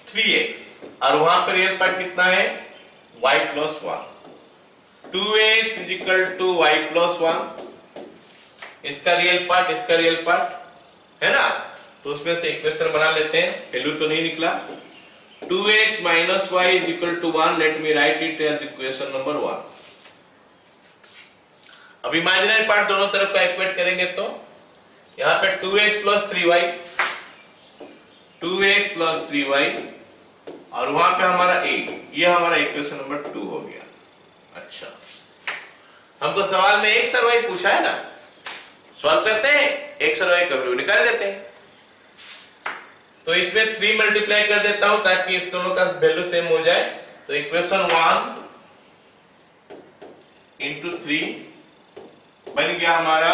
3x, और वहां पे रियल पार्ट कितना है, y plus 1। 2x is equal to y plus 1 इसका रियल पार्ट, इसका रियल पार्ट, है ना। तो उसमें से इक्वेशन बना लेते हैं। वैल्यू तो नहीं निकला। 2x minus y is equal to 1. Let me write it as equation number 1. अब इमेजिनरी पार्ट दोनों तरफ का इक्वेट करेंगे तो यहाँ पे 2x plus 3y, 2x plus 3y और वहां पे हमारा 8, ये हमारा इक्वेशन नंबर 2 हो गया। अच्छा, हमको सवाल में x और y पूछा है ना, सॉल्व करते हैं, x और y का वैल्यू निकाल देते हैं। तो इसमें 3 मल्टीप्लाई कर देता हूं ताकि इस दोनों का वैल्यू सेम हो जाए। तो इक्वेशन 1 इंटू 3 बन गया हमारा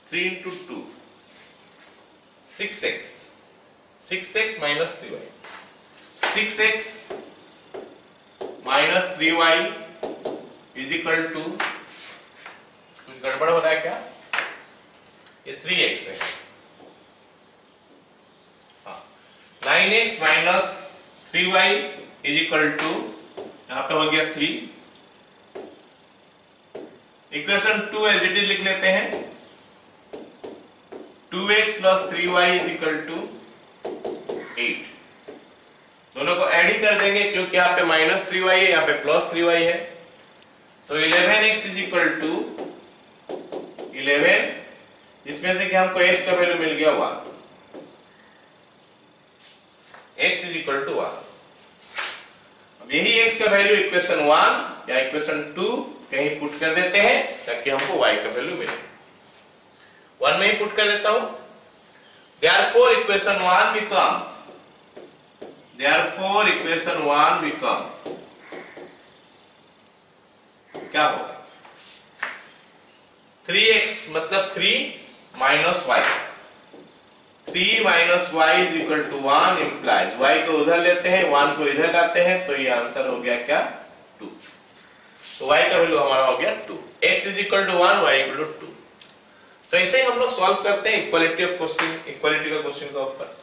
3 into 2 6x, 6x minus 3y, 6x minus 3y is equal to, कुछ गड़बड़ हो रहा है क्या, ये 3x है, 9x minus 3y is equal to, यहां पे हो गया 3। इक्वेशन 2 एज इट इज लिख लेते हैं। 2x plus 3y is equal to 8। दोनों को ऐड ही कर देंगे क्योंकि यहाँ पे माइनस 3y है, यहाँ पे प्लस 3y है। तो 11x इज इक्वल टू 11, इसमें से कि हमको x का वैल्यू मिल गया 1, x इज इक्वल टू 1। अब यही x का वैल्यू इक्वेशन 1 या इक्वेशन 2 कहीं पुट कर देते हैं ताकि हमको y का वैल्यू मिले। 1 में ही पुट कर देता हूं। Therefore equation 1 becomes, therefore equation 1 becomes, क्या होगा, 3x मतलब 3 minus y, 3 minus y is equal to 1 implies, y को उधर लेते हैं, 1 को इधर लाते हैं, तो ये आंसर हो गया क्या, 2। तो y का वैल्यू हमारा हो गया 2, x is equal to 1, y equal to 2। तो ऐसे ही हम लोग सॉल्व करते हैं इक्वालिटी ऑफ क्वेश्चन, इक्वालिटी का क्वेश्चन का ऊपर।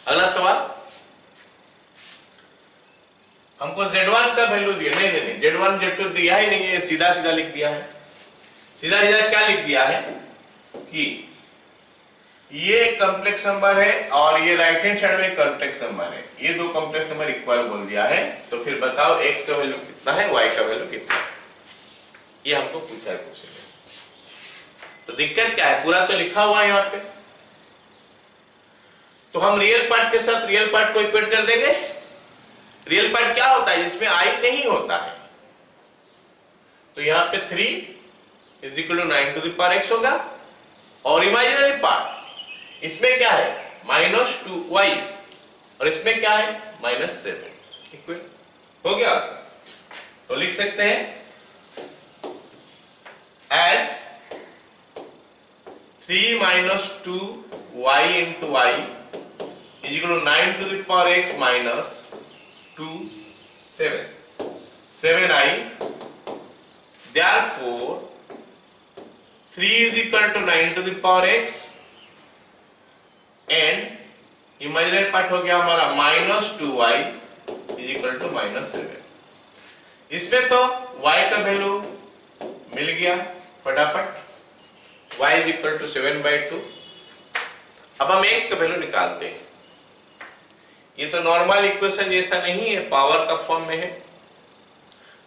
अगला सवाल, हमको z1 का वैल्यू दिया, नहीं z1 z2 दिया ही नहीं है, सीधा सीधा लिख दिया है। सीधा सीधा क्या लिख दिया है कि ये एक कॉम्प्लेक्स नंबर है और ये राइट हैंड साइड में कॉम्प्लेक्स नंबर है, ये दो कॉम्प्लेक्स नंबर इक्वल बोल दिया है। तो फिर बताओ x का वैल्यू कितना है, y का वैल्यू कितना है, ये हमको पूछा है क्वेश्चन में। तो दिक्कत क्या है, पूरा तो लिखा हुआ है यहाँ पे। तो हम रियल पार्ट के साथ रियल पार्ट को इक्वेट कर देंगे। रियल पार्ट क्या होता है, जिसमें i नहीं होता है। तो यहाँ पे 3 is equal to 9 to the power x होगा। और इमेजिनरी पार्ट, इसमें क्या है माइनस 2y और इसमें क्या है माइनस 7, इक्वल हो गया। तो लिख सकते हैं as 3 minus 2y into y is equal to 9 to the power x minus 2 7i। Therefore 3 is equal to 9 to the power x and imaginary part हो गया हमारा minus 2y is equal to minus 7। इसमें तो y का value मिल गया फटाफट, y is equal to 7/2। अब हम x का वैल्यू निकालते हैं। ये तो नॉर्मल इक्वेशन जैसा नहीं है, पावर का फॉर्म में है।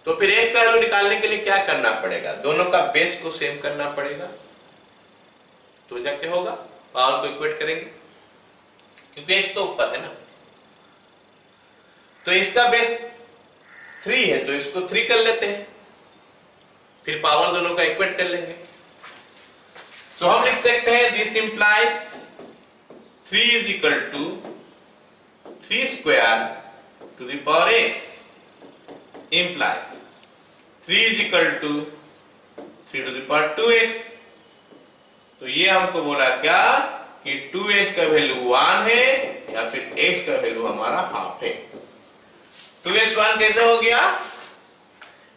तो फिर x का वैल्यू निकालने के लिए क्या करना पड़ेगा, दोनों का बेस को सेम करना पड़ेगा, तो जाके होगा, पावर को इक्वेट करेंगे क्योंकि x तो ऊपर है ना। तो इसका बेस 3 है तो इसको 3 कर लेते हैं, फिर पावर दोनों का इक्वेट कर लेंगे। सो हम लिख सकते हैं this implies 3 is equal to 3 square to the power x implies 3 is equal to 3 to the power 2x। तो ये हमको बोला क्या कि 2x का वैल्यू 1 है या फिर x का वैल्यू हमारा हाफ है। 2x 1 कैसे हो गया,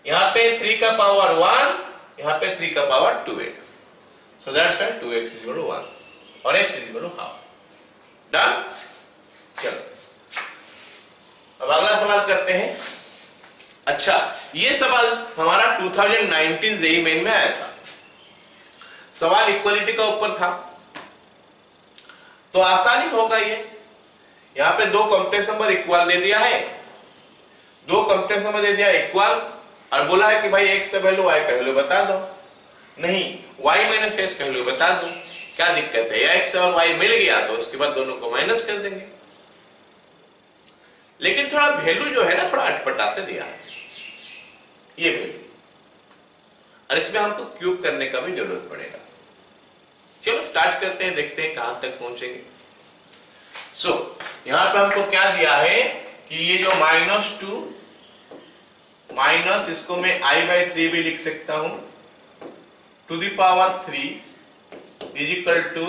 यहाँ पे 3 का पावर 1, यहाँ पे 3 का power 2x, so that's why 2x is equal to 1 और x is equal to half. Done. चलो अब अगला सवाल करते हैं। अच्छा, ये सवाल हमारा 2019 जेईई मेन में आया था। सवाल इक्वलिटी का ऊपर था, तो आसानी होगा ये। यहाँ पे दो कॉम्प्लेक्स नंबर इक्वल दे दिया है, दो कॉम्प्लेक्स नंबर दे दिया इक्वल, और बोला है कि भाई x का वैल्यू y का वैल्यू बता दो। नहीं, y माइनस x का वैल्यू बता दो। क्या दिक्कत है, x और y मिल गया तो उसके बाद दोनों को माइनस कर देंगे। लेकिन थोड़ा वैल्यू जो है ना, थोड़ा अटपटा से दिया है ये वैल्यू, और इसमें हमको क्यूब करने का भी जरूरत पड़ेगा। चलो स्टार्ट करते हैं, देखते हैं कहां तक पहुंचेंगे। यहां पे हमको क्या दिया है कि ये जो -2 माइनस, इसको मैं i/3 भी लिख सकता हूं, to the power 3 is equal to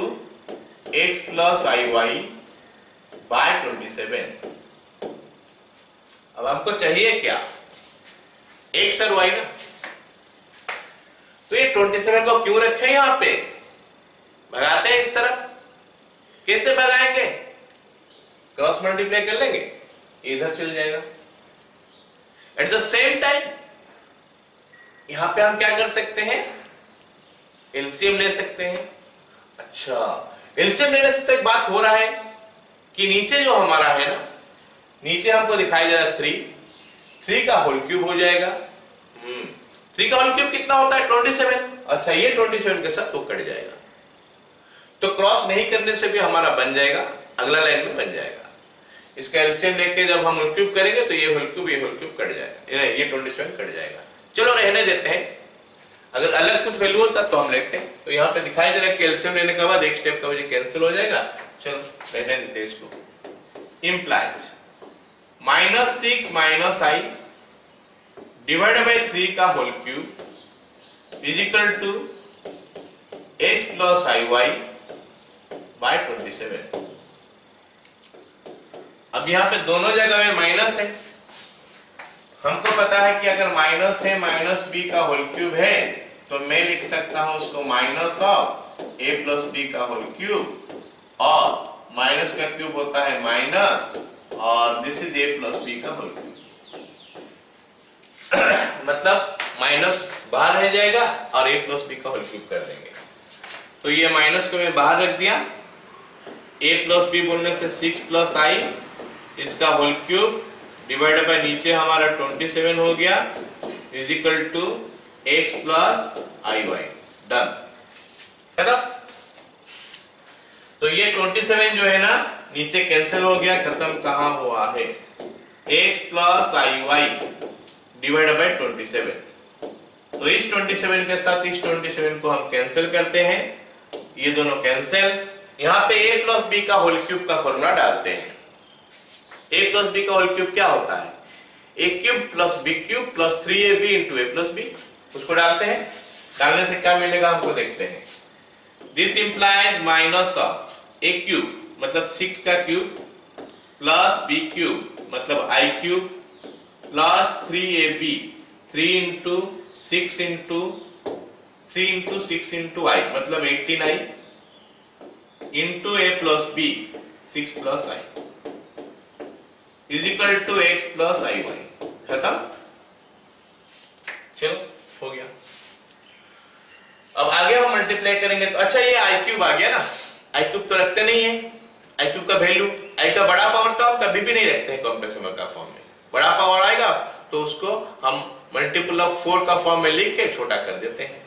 x plus iy by 27। अब हमको चाहिए क्या, x और y ना। तो ये 27 को क्यों रखे यहां पे, भगाते हैं इस तरफ। कैसे भगाएंगे, क्रॉस मल्टीप्लाई कर लेंगे, इधर चल जाएगा। एट द सेम टाइम यहां पे हम क्या कर सकते हैं, एलसीएम ले सकते हैं। अच्छा, एलसीएम लेने से तो एक बात हो रहा है कि नीचे जो हमारा है ना, नीचे हमको दिखाई दे रहा है 3 का होल क्यूब हो जाएगा। 3 का होल क्यूब कितना होता है, 27। अच्छा, ये 27 के साथ तो कट जाएगा, तो क्रॉस नहीं करने से भी हमारा बन जाएगा, अगला लाइन में बन जाएगा। इसका एलसीएम लेके जब हम होल क्यूब करेंगे तो ये होल क्यूब कट जाएगा, ये 27 कट जाएगा। चलो रहने देते हैं, अगर अलग कुछ वैल्यू होता तो हम लिखते हैं। तो यहाँ पे दिखाई दे रहा है कि एलसीएम लेने के बाद एक स्टेप का वजह कैंसिल हो जाएगा। चलो रहने देते हैं इसको। Implies -6 minus i divided by 3 का whole cube is equal to x plus iy by 27। अब यहाँ पे दोनों जगह में माइनस है, हमको पता है कि अगर माइनस है, माइनस बी का होल क्यूब है, तो मैं लिख सकता हूं उसको minus of a plus b का होल क्यूब, और माइनस का क्यूब होता है माइनस, और this is a plus b का होल क्यूब। मतलब माइनस बाहर रह जाएगा और a प्लस बी का होल क्यूब कर देंगे। तो ये माइनस को मैं बाहर रख दिया, a प्लस बी बोलने से 6 प्लस i, इसका होल क्यूब डिवाइडेड बाय नीचे हमारा 27 हो गया, is equal to x plus iy। Done, खत्म। तो ये 27 जो है ना, नीचे कैंसिल हो गया, खत्म कहां हुआ है, x plus iy divided by 27। तो इस 27 के साथ इस 27 को हम कैंसिल करते हैं, ये दोनों कैंसिल। यहां पे a प्लस बी का होल क्यूब का फॉर्मूला डालते हैं। a प्लस बी का होल क्यूब क्या होता है, a cube plus b cube plus 3ab into a plus b, उसको डालते हैं। डालने से क्या मिलेगा हमको देखते हैं। This implies minus of a cube मतलब 6 का क्यूब प्लस b क्यूब मतलब i cube plus 3ab 3 into 6 into 3 into 6 into i मतलब 18i into a plus b 6 plus i is equal to x plus iy। खत्म, चलो हो गया। अब आगे हम मल्टीप्लाई करेंगे तो अच्छा, ये i क्यूब आ गया ना, i क्यूब तो रखते नहीं है, i क्यूब का वैल्यू, i का बड़ा पावर तो आप कभी भी नहीं रखते हैं कॉम्प्लेक्स नंबर का फॉर्म में। बड़ा पावर आएगा तो उसको हम मल्टीपल ऑफ 4 का फॉर्म में लिख के छोटा कर देते हैं।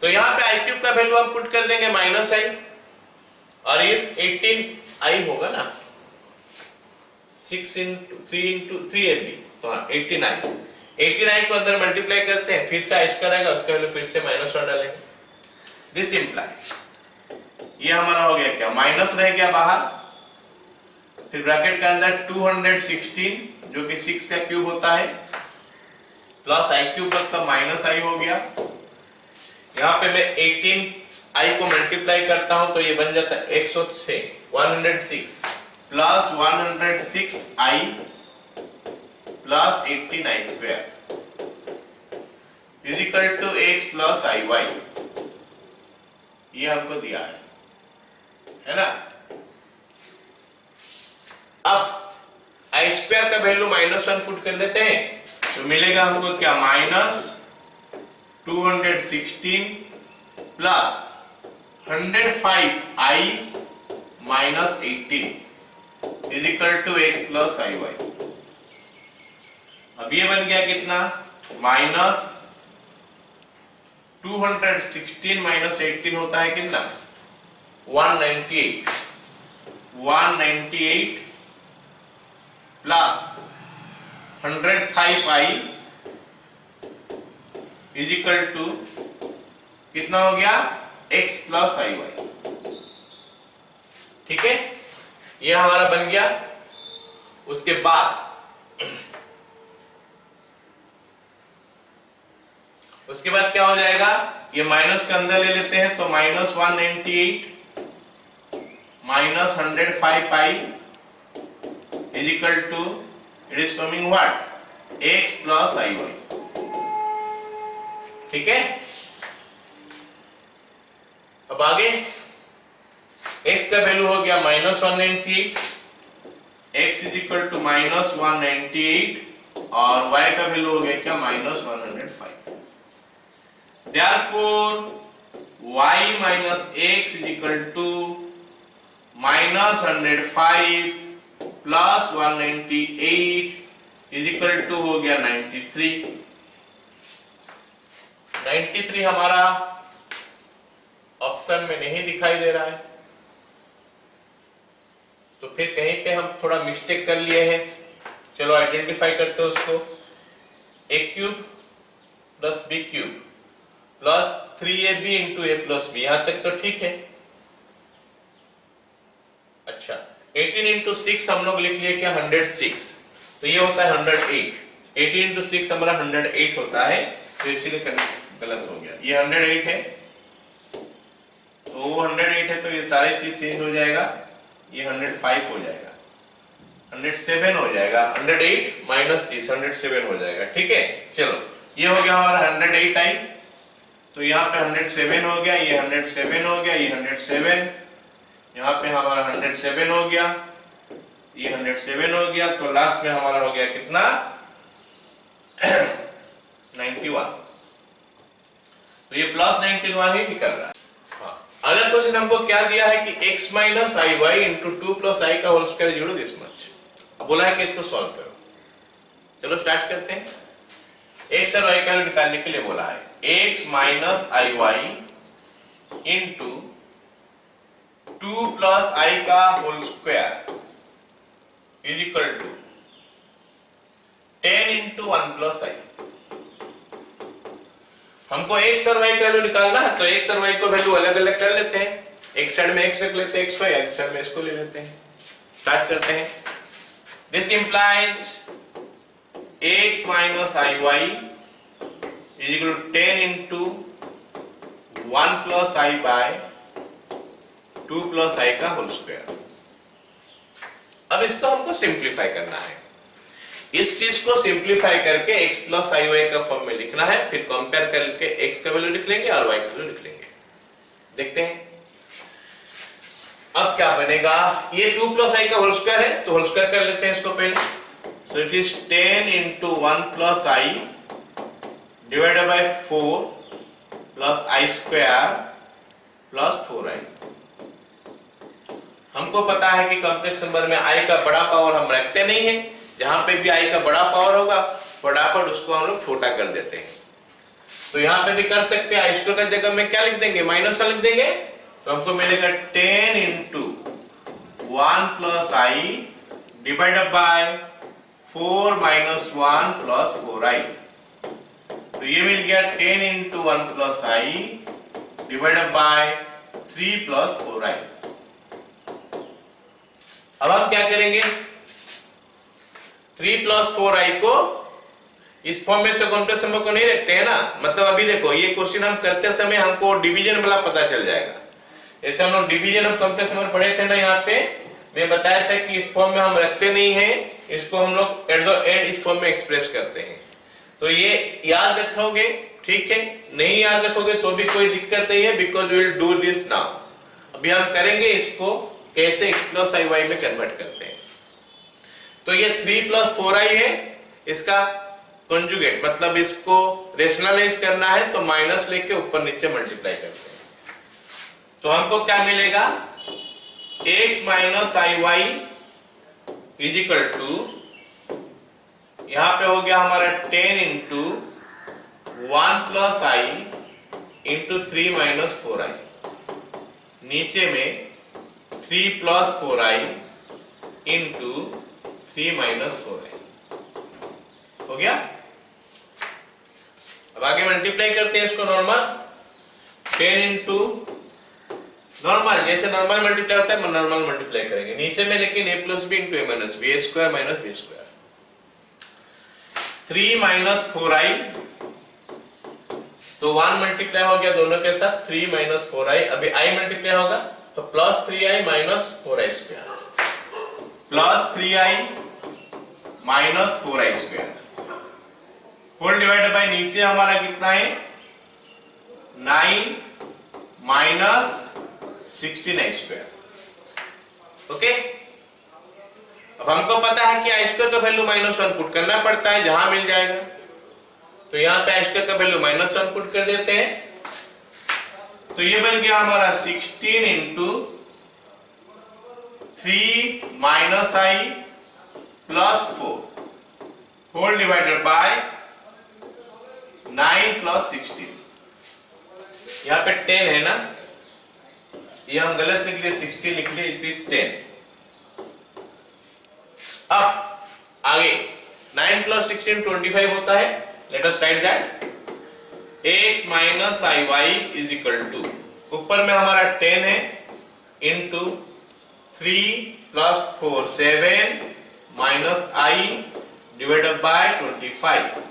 तो यहाँ पे i क्यूब का वैल्यू हम पुट कर देंगे -i, और इस 18i होगा ना, 6 इंटू 3 इंटू 3ab, तो 18i को अंदर मल्टीप्लाई करते हैं, फिर से i स्क्वायर आएगा, उसका वैल्यू फिर से -1 डालेंगे। दिस इंप्लाइज, ये हमारा हो गया क्या, माइनस रह गया बाहर, फिर ब्रैकेट के अंदर 216 जो कि 6 का क्यूब होता है, प्लस i क्यूब मतलब -i हो गया। यहाँ पे मैं 18i को मल्टीप्लाई करता हूं तो ये बन जाता है 106 plus 106i plus 18i square is equal to x plus iy। ये हमको दिया है ना। अब i स्क्वायर का वैल्यू -1 पुट कर लेते हैं, तो मिलेगा हमको क्या, -216 plus 105i minus 18 is equal to x plus i y. अब ये बन गया कितना, -216 माइनस 18 होता है कितना, 198 plus 105i is equal to कितना हो गया, x प्लस आई वाई। ठीक है, ये हमारा बन गया। उसके बाद क्या हो जाएगा, ये माइनस के अंदर ले लेते हैं तो -198 minus 105i is equal to, it is coming what, x plus i y. ठीक है, अब आगे x का वैल्यू हो गया -198, x इज इक्वल टू -198 और y का वैल्यू हो गया क्या, -105। Therefore y minus x is equal to -105 plus 198 is equal to हो गया 93। 93 हमारा ऑप्शन में नहीं दिखाई दे रहा है, तो फिर कहीं पे हम थोड़ा मिस्टेक कर लिए हैं। चलो आइडेंटिफाई करते हैं उसको। a cube plus b cube plus 3ab into a plus b, यहां तक तो ठीक है। अच्छा, 18 इंटू 6 हम लोग लिख लिए क्या, 106, तो ये होता है 108। 18 इंटू 6 हमारा 108 होता है, तो इसीलिए गलत हो गया। ये 108 है, तो वो 108 है, तो ये सारी चीज चेंज हो जाएगा, ये 105 हो जाएगा, 107 हो जाएगा। 108 माइनस 30, 107 हो जाएगा। ठीक है, चलो ये हो गया हमारा 108 आई, तो यहाँ पे 107 हो गया, ये 107 हो गया, ये 107, यहाँ पे हमारा 107 हो गया, ये 107 हो गया, तो लास्ट में हमारा हो गया कितना 91, तो ये प्लस 91 ही निकल रहा है। हाँ, अगला क्वेश्चन हमको क्या दिया है कि x minus i y into 2 plus i का whole square equal to this much. अब बोला है कि इसको सॉल्व करो। चलो स्टार्ट करते हैं। x और y का वैल्यू निकालने के लिए बोला है x minus i y into 2 plus i का whole square is equal to 10 into 1 plus i. हमको x और y का वैल्यू निकालना है, तो x और y को वैल्यू अलग अलग कर लेते हैं। एक साइड में x रख लेते हैं, xy, एक साइड में इसको ले लेते हैं। स्टार्ट करते हैं। This implies x minus i y is equal to 10 into 1 plus i by 2 plus i का होल स्क्वायर। अब इसको हमको सिंप्लीफाई करना है। इस चीज को सिंप्लीफाई करके x प्लस आई वाई का फॉर्म में लिखना है, फिर कंपेयर करके x का वैल्यू लिख लेंगे और y का वैल्यू लिख लेंगे। देखते हैं अब क्या बनेगा। ये 2 प्लस आई का होल स्क्वायर है, तो होल स्क्वायर कर लेते हैं इसको पहले। So it is 10 into 1 plus i divided bye 4 plus i square plus 4i। हमको पता है कि कॉम्प्लेक्स नंबर में i का बड़ा पावर हम रखते नहीं है। जहां पे भी i का बड़ा पावर होगा फटाफट उसको हम लोग छोटा कर देते हैं। तो यहां पे भी कर सकते हैं, i स्क्वायर का जगह में क्या लिख देंगे, माइनस लिख देंगे, तो हमको मिलेगा 10 into 1 plus i divided bye 4 minus 1 plus 4i। तो ये मिल गया 10 into 1 plus i divided by 3 plus 4i। अब हम क्या करेंगे, 3 प्लस 4i को इस फॉर्म में तो कॉम्प्लेक्स नंबर को नहीं रखते हैं ना। मतलब अभी देखो ये क्वेश्चन हम करते समय हमको डिवीजन वाला पता चल जाएगा। जैसे हम लोग डिवीजन ऑफ कॉम्प्लेक्स नंबर पढ़े थे ना, यहाँ पे मैं बताया था कि इस फॉर्म में हम रखते नहीं हैं, इसको हम लोग एट द एंड इस फॉर्म में एक्सप्रेस करते हैं। तो ये याद रखोगे, ठीक है। नहीं याद रखोगे तो भी कोई दिक्कत नहीं है, because we will do this now. अभी हम करेंगे इसको कैसे x प्लस आई वाई में कन्वर्ट करते हैं। तो ये 3 प्लस 4i है, इसका कंजुगेट मतलब इसको रेशनलाइज करना है तो माइनस लेके ऊपर नीचे मल्टीप्लाई करते हैं। तो हमको क्या मिलेगा, x minus i y is equal to, यहां पे हो गया हमारा 10 into 1 plus i into 3 minus 4i, नीचे में 3 plus 4i into 3 minus 4i हो गया। अब आगे मल्टीप्लाई करते हैं इसको नॉर्मल, 10 इंटू नॉर्मल, जैसे नॉर्मल मल्टीप्लाई होता है नॉर्मल मल्टीप्लाई करेंगे नीचे में, लेकिन a plus b into a minus b, a square minus b square, 3 minus 4i, तो 1 मल्टीप्लाई हो गया दोनों के साथ, 3 माइनस 4i, अभी i मल्टीप्लाई होगा तो plus 3i minus 4i square, plus 3i minus 4i square, whole divided by नीचे हमारा कितना है 9 माइनस 16i स्क्वायर। ओके, अब हमको पता है कि आई स्क्वायर का वैल्यू -1 पुट करना पड़ता है जहां मिल जाएगा, तो यहां पे आई स्क्वायर का वैल्यू -1 पुट कर देते हैं, तो ये बन गया हमारा 16 into 3 minus i plus 4 whole divided by 9 plus 16, यहाँ पे 10 है ना, ये हम गलत लिख लिए, 16 लिख लिए, इट इज 10। अब आगे 9 प्लस 16 25 होता है, let us write that, x minus i y is equal to, ऊपर में हमारा 10 है into 3 plus 4 7 minus i divided by 25,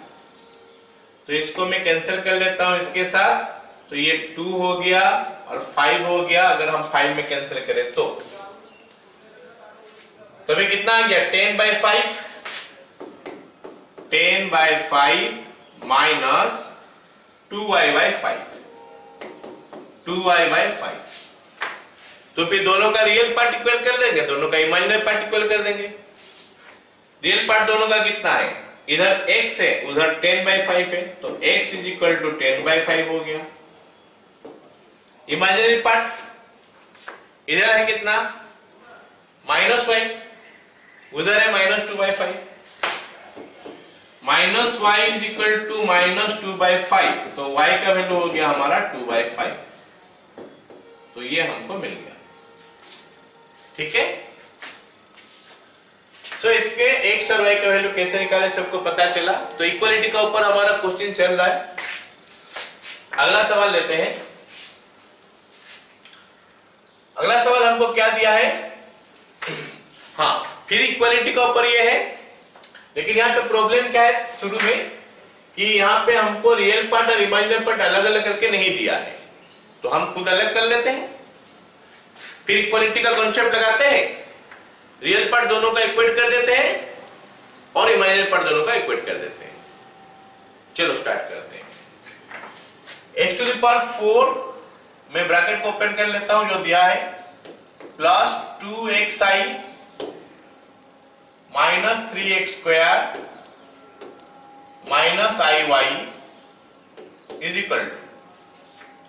तो इसको मैं कैंसिल कर लेता हूं इसके साथ, तो ये 2 हो गया और 5 हो गया, अगर हम 5 में कैंसिल करें तो अभी कितना आ गया 10/5, 10/5 माइनस 2y/5, 2y/5, तो फिर दोनों का रियल पार्ट इक्वल कर देंगे, दोनों का इमेजिनरी पार्ट इक्वल कर देंगे। रियल पार्ट दोनों का कितना है, इधर x है उधर 10/5 है, तो x इज इक्वल टू 10/5 हो गया। इमेजिनरी पार्ट इधर है कितना -y, उधर है -2/5, -y इज इक्वल टू -2/5, तो y का वैल्यू हो गया हमारा 2/5, तो ये हमको मिल गया। ठीक है, सो इसके x और y का वैल्यू कैसे निकाले सबको पता चला, तो इक्वालिटी का ऊपर हमारा क्वेश्चन चल रहा है। अगला सवाल लेते हैं। अगला सवाल हमको क्या दिया है, हाँ फिर इक्वालिटी का ऊपर ये है, लेकिन यहाँ पे प्रॉब्लम क्या है शुरू में कि यहाँ पे हमको रियल पार्ट और इमेजिनरी पार्ट अलग अलग करके नहीं दिया है, तो हम खुद अलग कर लेते हैं, फिर इक्वालिटी का कॉन्सेप्ट लगाते हैं, रियल पार्ट दोनों का इक्वेट कर देते हैं और इमेजिनरी पार्ट दोनों का इक्वेट कर देते हैं। चलो स्टार्ट करते हैं। x टू द पावर 4 मैं ब्रैकेट को ओपन कर लेता हूं जो दिया है, plus 2xi minus 3x square minus i y is equal to,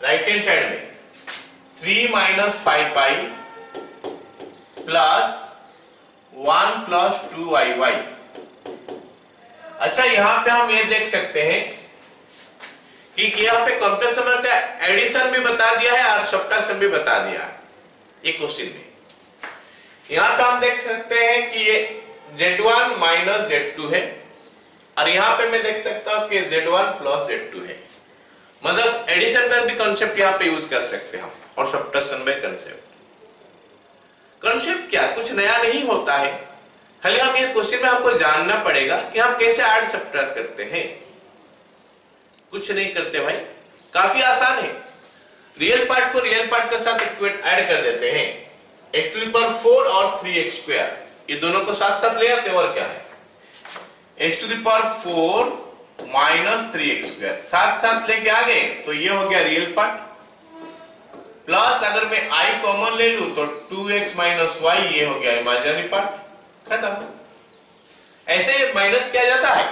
right hand side में 3 minus 5i plus 1 plus 2iy। अच्छा, यहां पे हम ये देख सकते हैं कि यहाँ पे कॉम्प्लेक्स नंबर का एडिशन भी बता दिया है और सब्ट्रैक्शन भी बता दिया है ये क्वेश्चन में। यहाँ पे हम देख सकते हैं कि ये z1 माइनस z2 है, और यहाँ पे मैं देख सकता हूँ कि z1 प्लस z2 है, मतलब एडिशन का भी कॉन्सेप्ट यहाँ पे यूज कर सकते हैं हम, और सब्ट्रैक्शन बाय कंसेप्ट। कंसेप्ट क्या, कुछ नया नहीं होता है, खाली हम ये क्वेश्चन में हमको जानना पड़ेगा कि हम कैसे ऐड सब्ट्रैक्ट करते हैं। कुछ नहीं करते भाई, काफी आसान है। रियल पार्ट को रियल पार्ट के साथ इक्वेट ऐड कर देते हैं, x टू द पावर 4 और 3x स्क्वायर, ये दोनों को साथ साथ ले आते हैं, और क्या है x to the power 4 minus 3x square साथ साथ लेके आ गए, तो ये हो गया रियल पार्ट, प्लस अगर मैं i कॉमन ले लूं तो 2x माइनस y, ये हो गया इमेजिनरी पार्ट, खत्म। ऐसे माइनस किया जाता है,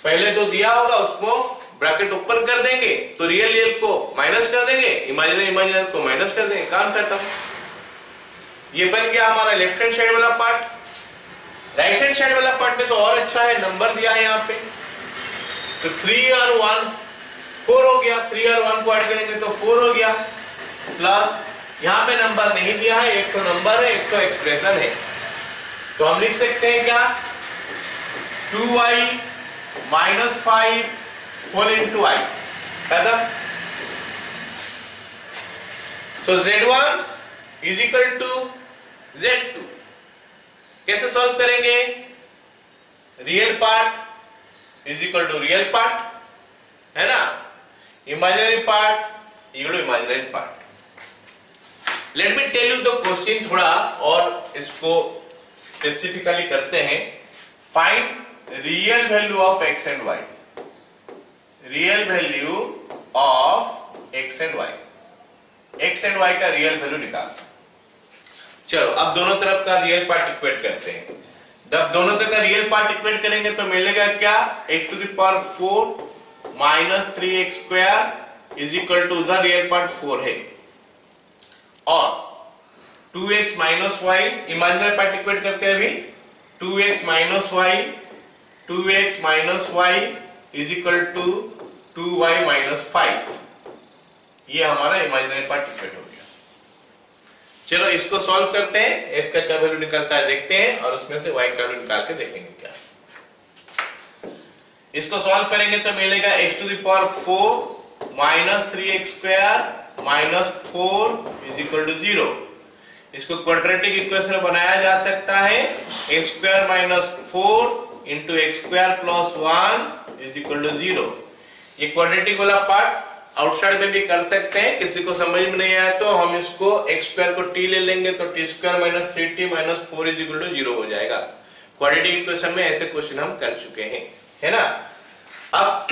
पहले जो दिया होगा उसको ब्रैकेट ओपन कर देंगे तो रियल को माइनस कर देंगे, इमेजिनरी को माइनस कर देंगे, काम खत्म। ये बन गया हमारा लेफ्ट हैंड साइड वाला पार्ट। राइट हैंड साइड वाला पार्ट में तो और अच्छा है, नंबर दिया है यहाँ पे, तो 3 और 1 4 हो गया। 3 और 1 को ऐड करेंगे तो 4 हो गया, प्लस यहाँ पे नंबर नहीं दिया है, एक तो नंबर है एक तो एक्सप्रेशन है, तो हम लिख सकते हैं क्या, 2y minus 5 whole into i, खत्म। So z1 is equal to z2। कैसे सॉल्व करेंगे, real part is equal to real part, है ना, imaginary part equal to imaginary part. Let me tell you the question थोड़ा और इसको specifically करते हैं। Find real value of x and y, real value of x and y, x and y का real value निकाल। चलो अब दोनों तरफ का रियल पार्ट इक्वेट करते हैं। जब दोनों तरफ का रियल पार्ट इक्वेट करेंगे तो मिलेगा क्या, x to the power 4 minus 3x square is equal to the real part 4 है, और 2x minus y, imaginary part equate करते हैं अभी, 2x minus y, 2x minus y is equal to 2y minus 5। ये हमारा इमेजिनरी पार्ट इक्वेट हो गया। चलो इसको सॉल्व करते हैं, इसका क्या वैल्यू निकलता है देखते हैं, और उसमें से y का वैल्यू निकाल के देखेंगे क्या। इसको सॉल्व करेंगे तो मिलेगा x to the power 4 minus 3x square minus 4 is equal to 0। इसको क्वाड्रेटिक इक्वेशन बनाया जा सकता है, x square minus 4 into x square plus 1 is equal to 0। ये क्वाड्रेटिक वाला पार्ट आउटसाइड में भी कर सकते हैं, किसी को समझ में नहीं आया तो हम इसको x स्क्वायर को t ले लेंगे तो t square minus 3t minus 4 is equal to 0 हो जाएगा। क्वाड्रेटिक इक्वेशन में ऐसे क्वेश्चन हम कर चुके हैं, है ना। अब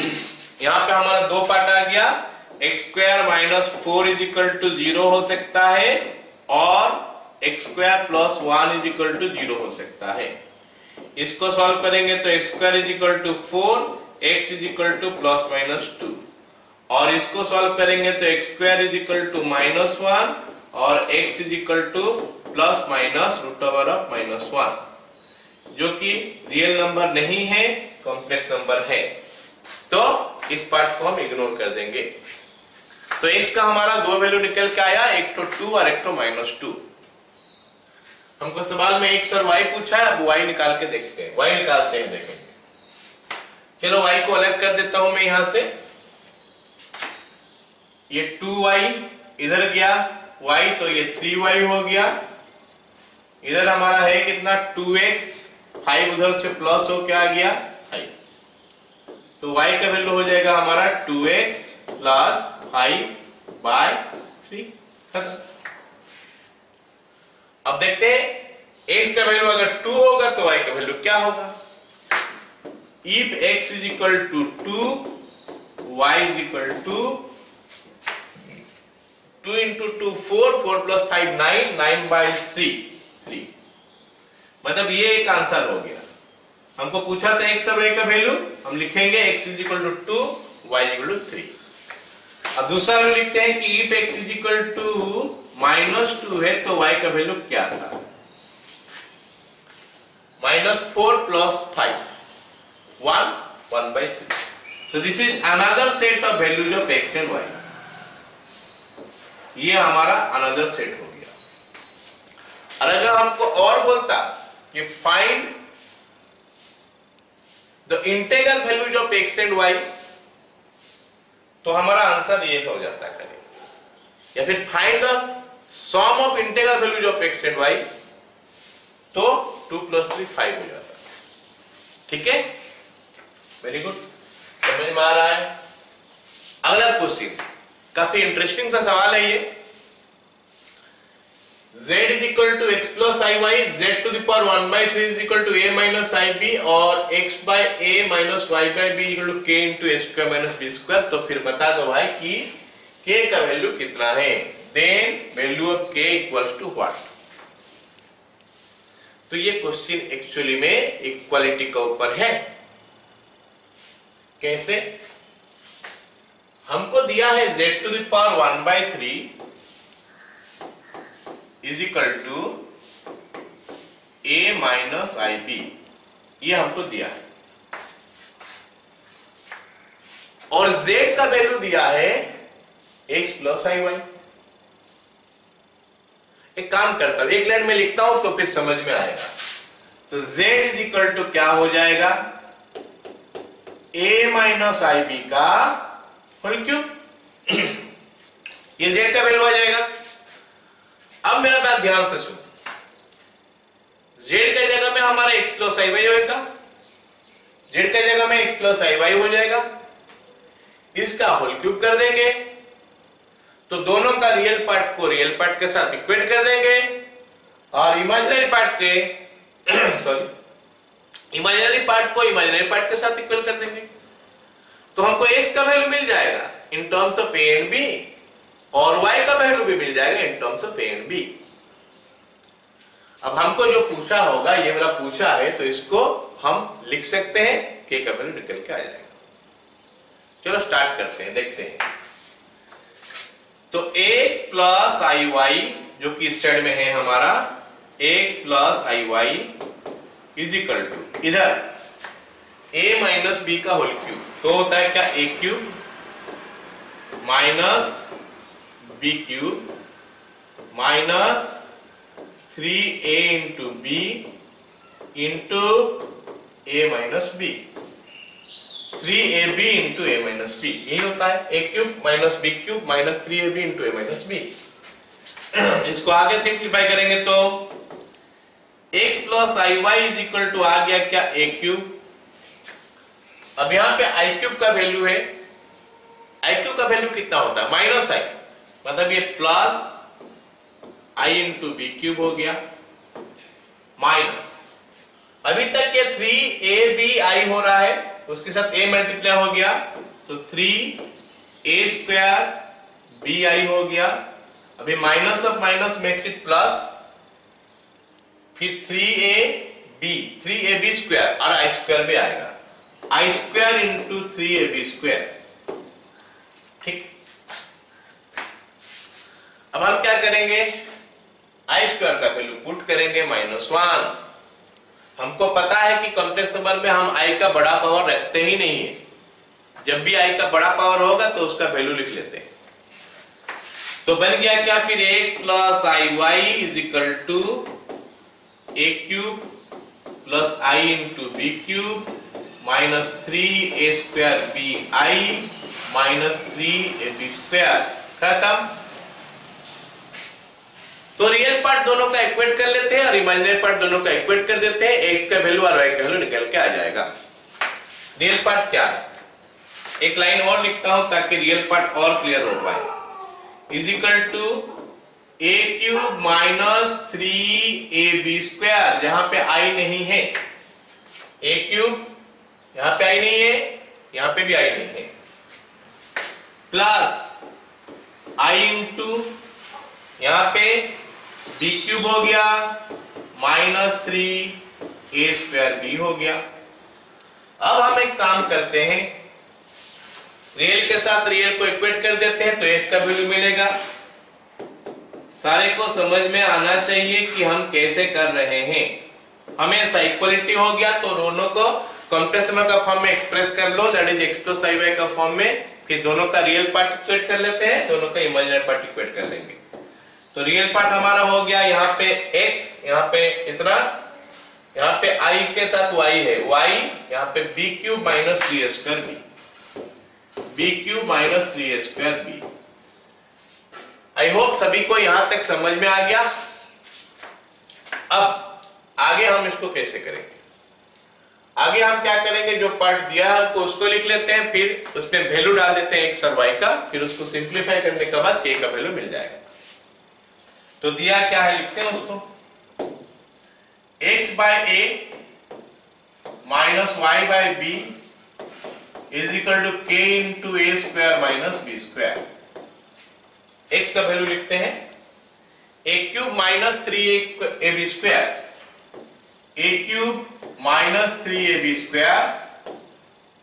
यहाँ पे हमारा दो पार्ट आ गया, x square minus 4 is equal to 0 हो सकता है, और x square plus 1 is equal to 0 हो सकता है। इसको सॉल्व करेंगे तो x square is equal to 4, x is equal to plus minus 2, और इसको सॉल्व करेंगे तो x square is equal to minus 1 और x is equal to plus minus root over of minus 1, जो कि रियल नंबर नहीं है, कॉम्प्लेक्स नंबर है, तो इस पार्ट को हम इग्नोर कर देंगे। तो x का हमारा दो वैल्यू निकल के आया, एक तो 2 और एक तो माइनस 2। हमको सवाल में x और y पूछा है, अब y निकाल के देखते हैं, y निकालते हैं, देखेंगे। चलो y को अलग कर देता हूं मैं यहां से, ये 2y इधर गया y, तो ये 3y हो गया। इधर हमारा है कितना, 2x, 5 उधर से प्लस हो क्या आ गया 5, तो y का वैल्यू हो जाएगा हमारा 2x प्लस 5 बाय 3। अब देखते हैं x का वैल्यू अगर 2 होगा तो y का वैल्यू क्या होगा। If x is equal to 2, y is equal to 2 into 2 4, 4 plus 5 9, 9 by 3, मतलब ये एक आंसर हो गया। हमको पूछा था x और y का वैल्यू, हम लिखेंगे x is equal to 2, y is equal to 3। अब दूसरा वैल्यू लिखते हैं कि if x is equal to minus 2 है तो y का वैल्यू क्या था, minus 4 plus 5 1 by 3। So this is another set of values of x and y। ये हमारा अनदर सेट हो गया। और अगर हमको और बोलता कि find the integral values of x and y, तो हमारा आंसर ये हो जाता है, या फिर find the sum of integral values of x and y, तो 2 प्लस 3 5 हो जाता है। ठीक है, वेरी गुड, समझ में आ रहा है। अगला क्वेश्चन काफी इंटरेस्टिंग सा सवाल है ये। z is equal to x plus i y, z to the power 1 by 3 is equal to a minus i b, और x बाई a minus y by b equal to k into a square minus b square. तो फिर बता दो भाई कि k का value कितना है, then value of k equals to what. तो ये क्वेश्चन एक्चुअली में इक्वालिटी के ऊपर है। कैसे? हमको दिया है z⁴ is equal to a minus IB, ये हमको दिया है, और z का वैल्यू दिया है x प्लस IY। एक काम करता हूं, एक लाइन में लिखता हूं तो फिर समझ में आएगा। तो z इज इक्वल टू क्या हो जाएगा, a माइनस IB का होल क्यूब, ये z का वैल्यू आ जाएगा। अब मेरा बात ध्यान से सुन, z का जगह में हमारा x प्लस IY होगा, z का जगह में x प्लस IY हो जाएगा, इसका होल क्यूब कर देंगे तो दोनों का रियल पार्ट को रियल पार्ट के साथ इक्वेट कर देंगे और इमेजिनरी पार्ट के सॉरी इमेजिनरी पार्ट को इमेजिनरी पार्ट के साथ इक्वल कर देंगे, तो हमको x का वैल्यू मिल जाएगा in terms of a and b, और y का वैल्यू भी मिल जाएगा in terms of a and b। अब हमको जो पूछा होगा, ये वाला पूछा है, तो इसको हम लिख सकते हैं, k का वैल्यू निकल के आ जाएगा। चलो स्टार्ट करते हैं, देखते हैं। तो x प्लस IY जो कि स्टेड में है हमारा, x plus IY is equal to इधर a माइनस b का होल क्यूब, तो होता है क्या, a cube minus b cube minus 3a into b into a minus b, 3ab into a minus b, यही होता है a cube minus b cube minus 3ab into a minus b। इसको आगे simplify करेंगे तो x plus IY is equal to आ गया क्या, a क्यूब। अब यहां पे i क्यूब का वैल्यू है, i क्यूब का वैल्यू कितना होता है, माइनस i, मतलब ये plus i into b cube हो गया माइनस, अभी तक ये 3abi हो रहा है, उसके साथ a मल्टीप्लाई हो गया तो 3a स्क्वायर bi हो गया, अभी minus of minus makes it plus, फिर 3ab स्क्वायर और i स्क्वायर भी आएगा, i square into 3ab square. ठीक, अब हम क्या करेंगे, i स्क्वायर का वैल्यू पुट करेंगे -1। हमको पता है कि कॉम्प्लेक्स नंबर में हम i का बड़ा पावर रखते ही नहीं है, जब भी i का बड़ा पावर होगा तो उसका वैल्यू लिख लेते हैं। तो बन गया क्या फिर, x plus IY is equal to a cube plus i into b cube minus 3a square bi minus 3ab square, खत्म। तो रियल पार्ट दोनों का इक्वेट कर लेते हैं और इमेजिनरी पार्ट दोनों का इक्वेट कर देते हैं, x का वैल्यू और y का वैल्यू निकल के आ जाएगा। रियल पार्ट क्या है, एक लाइन और लिखता हूं ताकि रियल पार्ट और क्लियर हो पाए, is equal to a cube minus 3ab square, जहां पे i नहीं है, a क्यूब यहां पे i नहीं है, यहां पे भी i नहीं है, प्लस i इंटू यहां पे b क्यूब हो गया माइनस 3a स्क्वायर b हो गया। अब हम एक काम करते हैं, रियल के साथ रियल को इक्वेट कर देते हैं तो x का वैल्यू मिलेगा। सारे को समझ में आना चाहिए कि हम कैसे कर रहे हैं, हमेशा इक्वलिटी हो गया तो दोनों को कॉम्प्लेक्स नंबर का फॉर्म में एक्सप्रेस कर लो, that is x plus IY का फॉर्म में, फिर दोनों का रियल पार्ट इक्वेट कर लेते हैं, दोनों का इमेजिनरी पार्ट इक्वेट कर लेंगे। तो रियल पार्ट हमारा हो गया, यहाँ पे x, यहाँ पे इतना, यहाँ पे i के साथ y है, y यहाँ पे b cube minus 3a square b cube minus 3a square b। I hope सभी को यहां तक समझ में आ गया। अब आगे हम इसको कैसे करेंगे, आगे हम क्या करेंगे, जो पार्ट दिया है हमको उसको लिख लेते हैं, फिर उसमें वैल्यू डाल देते हैं x और y का, फिर उसको सिंप्लीफाई करने के बाद k का वैल्यू मिल जाएगा। तो दिया क्या है, लिखते हैं उसको, x by a minus y by b is equal to k into a square minus b square. x का वैल्यू लिखते हैं, a cube minus 3ab square, a cube minus 3ab square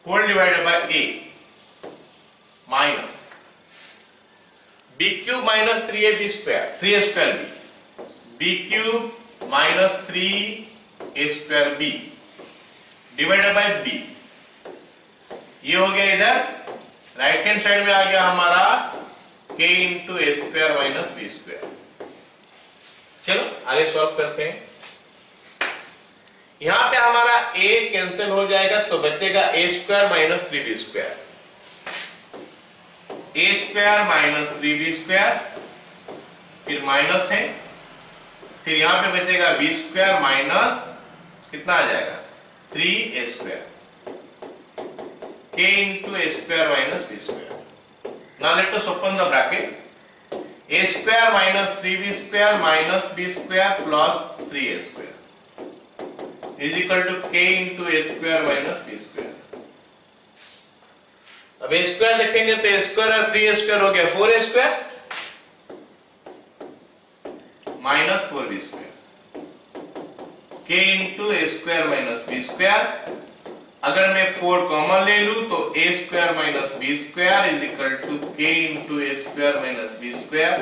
whole divided by a minus b cube minus 3ab square 3a square b cube minus 3a square b divided by b. ये हो गया इधर right hand side में आ गया हमारा k into a square minus b square. चलो आगे सॉल्व करते हैं। यहां पे हमारा a कैंसिल हो जाएगा तो बचेगा a square minus 3b square, a square minus 3b square, फिर माइनस है, फिर यहां पे बचेगा b स्क्वायर माइनस कितना आ जाएगा 3a square, k into a square minus b square. Now let us open the bracket, a square minus 3b square minus b square plus 3a square is equal to k into a square minus b square. अब a square देखेंगे तो ए square और 3a square हो गया 4a square minus 4b square, k into a square minus b square. अगर मैं 4 common ले लूं तो a square minus b square is equal to k into a square minus b square.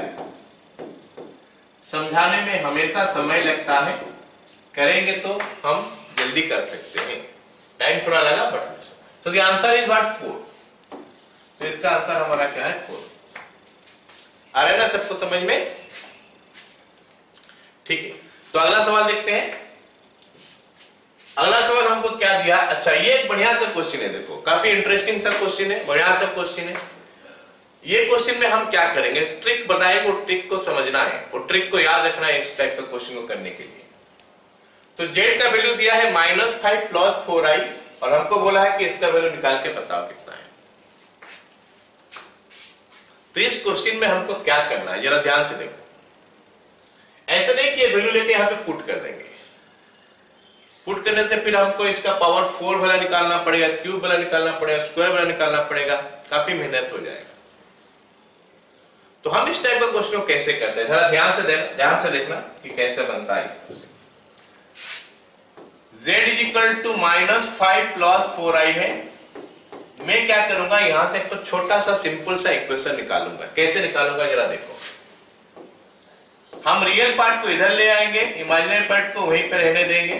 समझाने में हमेशा समय लगता है, करेंगे तो हम जल्दी कर सकते हैं। टाइम थोड़ा लगा but so the answer is what 4। तो इसका आंसर हमारा क्या है 4। आ रहा है ना सबको समझ में? ठीक है, तो अगला सवाल देखते हैं। अगला सवाल हमको क्या दिया? अच्छा ये एक बढ़िया सा क्वेश्चन है, देखो काफी इंटरेस्टिंग सा क्वेश्चन है, बढ़िया सा क्वेश्चन है। ये क्वेश्चन में हम क्या करेंगे, ट्रिक बताएंगे, वो ट्रिक को समझना है, वो ट्रिक को याद रखना है इस टाइप का क्वेश्चन को करने के लिए। तो z का वैल्यू दिया है -5 प्लस 4i और हमको बोला है कि इसका वैल्यू निकाल के बताओ कितना है। तो इस क्वेश्चन में हमको क्या करना है जरा ध्यान से देखो। ऐसे नहीं कि ये वैल्यू लेके यहां पे पुट कर देंगे, पुट करने से फिर हमको इसका पावर 4 वाला निकालना पड़ेगा, क्यूब वाला निकालना पड़ेगा, स्क्वायर वाला निकालना पड़ेगा, काफी मेहनत हो जाएगा। तो हम इस टाइप का क्वेश्चन को कैसे करते हैं, जरा ध्यान से देखना कि कैसे बनता है। z is equal to -5 plus 4i है। मैं क्या करूंगा, यहां से एक तो छोटा सा सिंपल सा इक्वेशन निकालूंगा। कैसे निकालूंगा जरा देखो। हम रियल पार्ट को इधर ले आएंगे, इमेजिनरी पार्ट को वहीं पर रहने देंगे,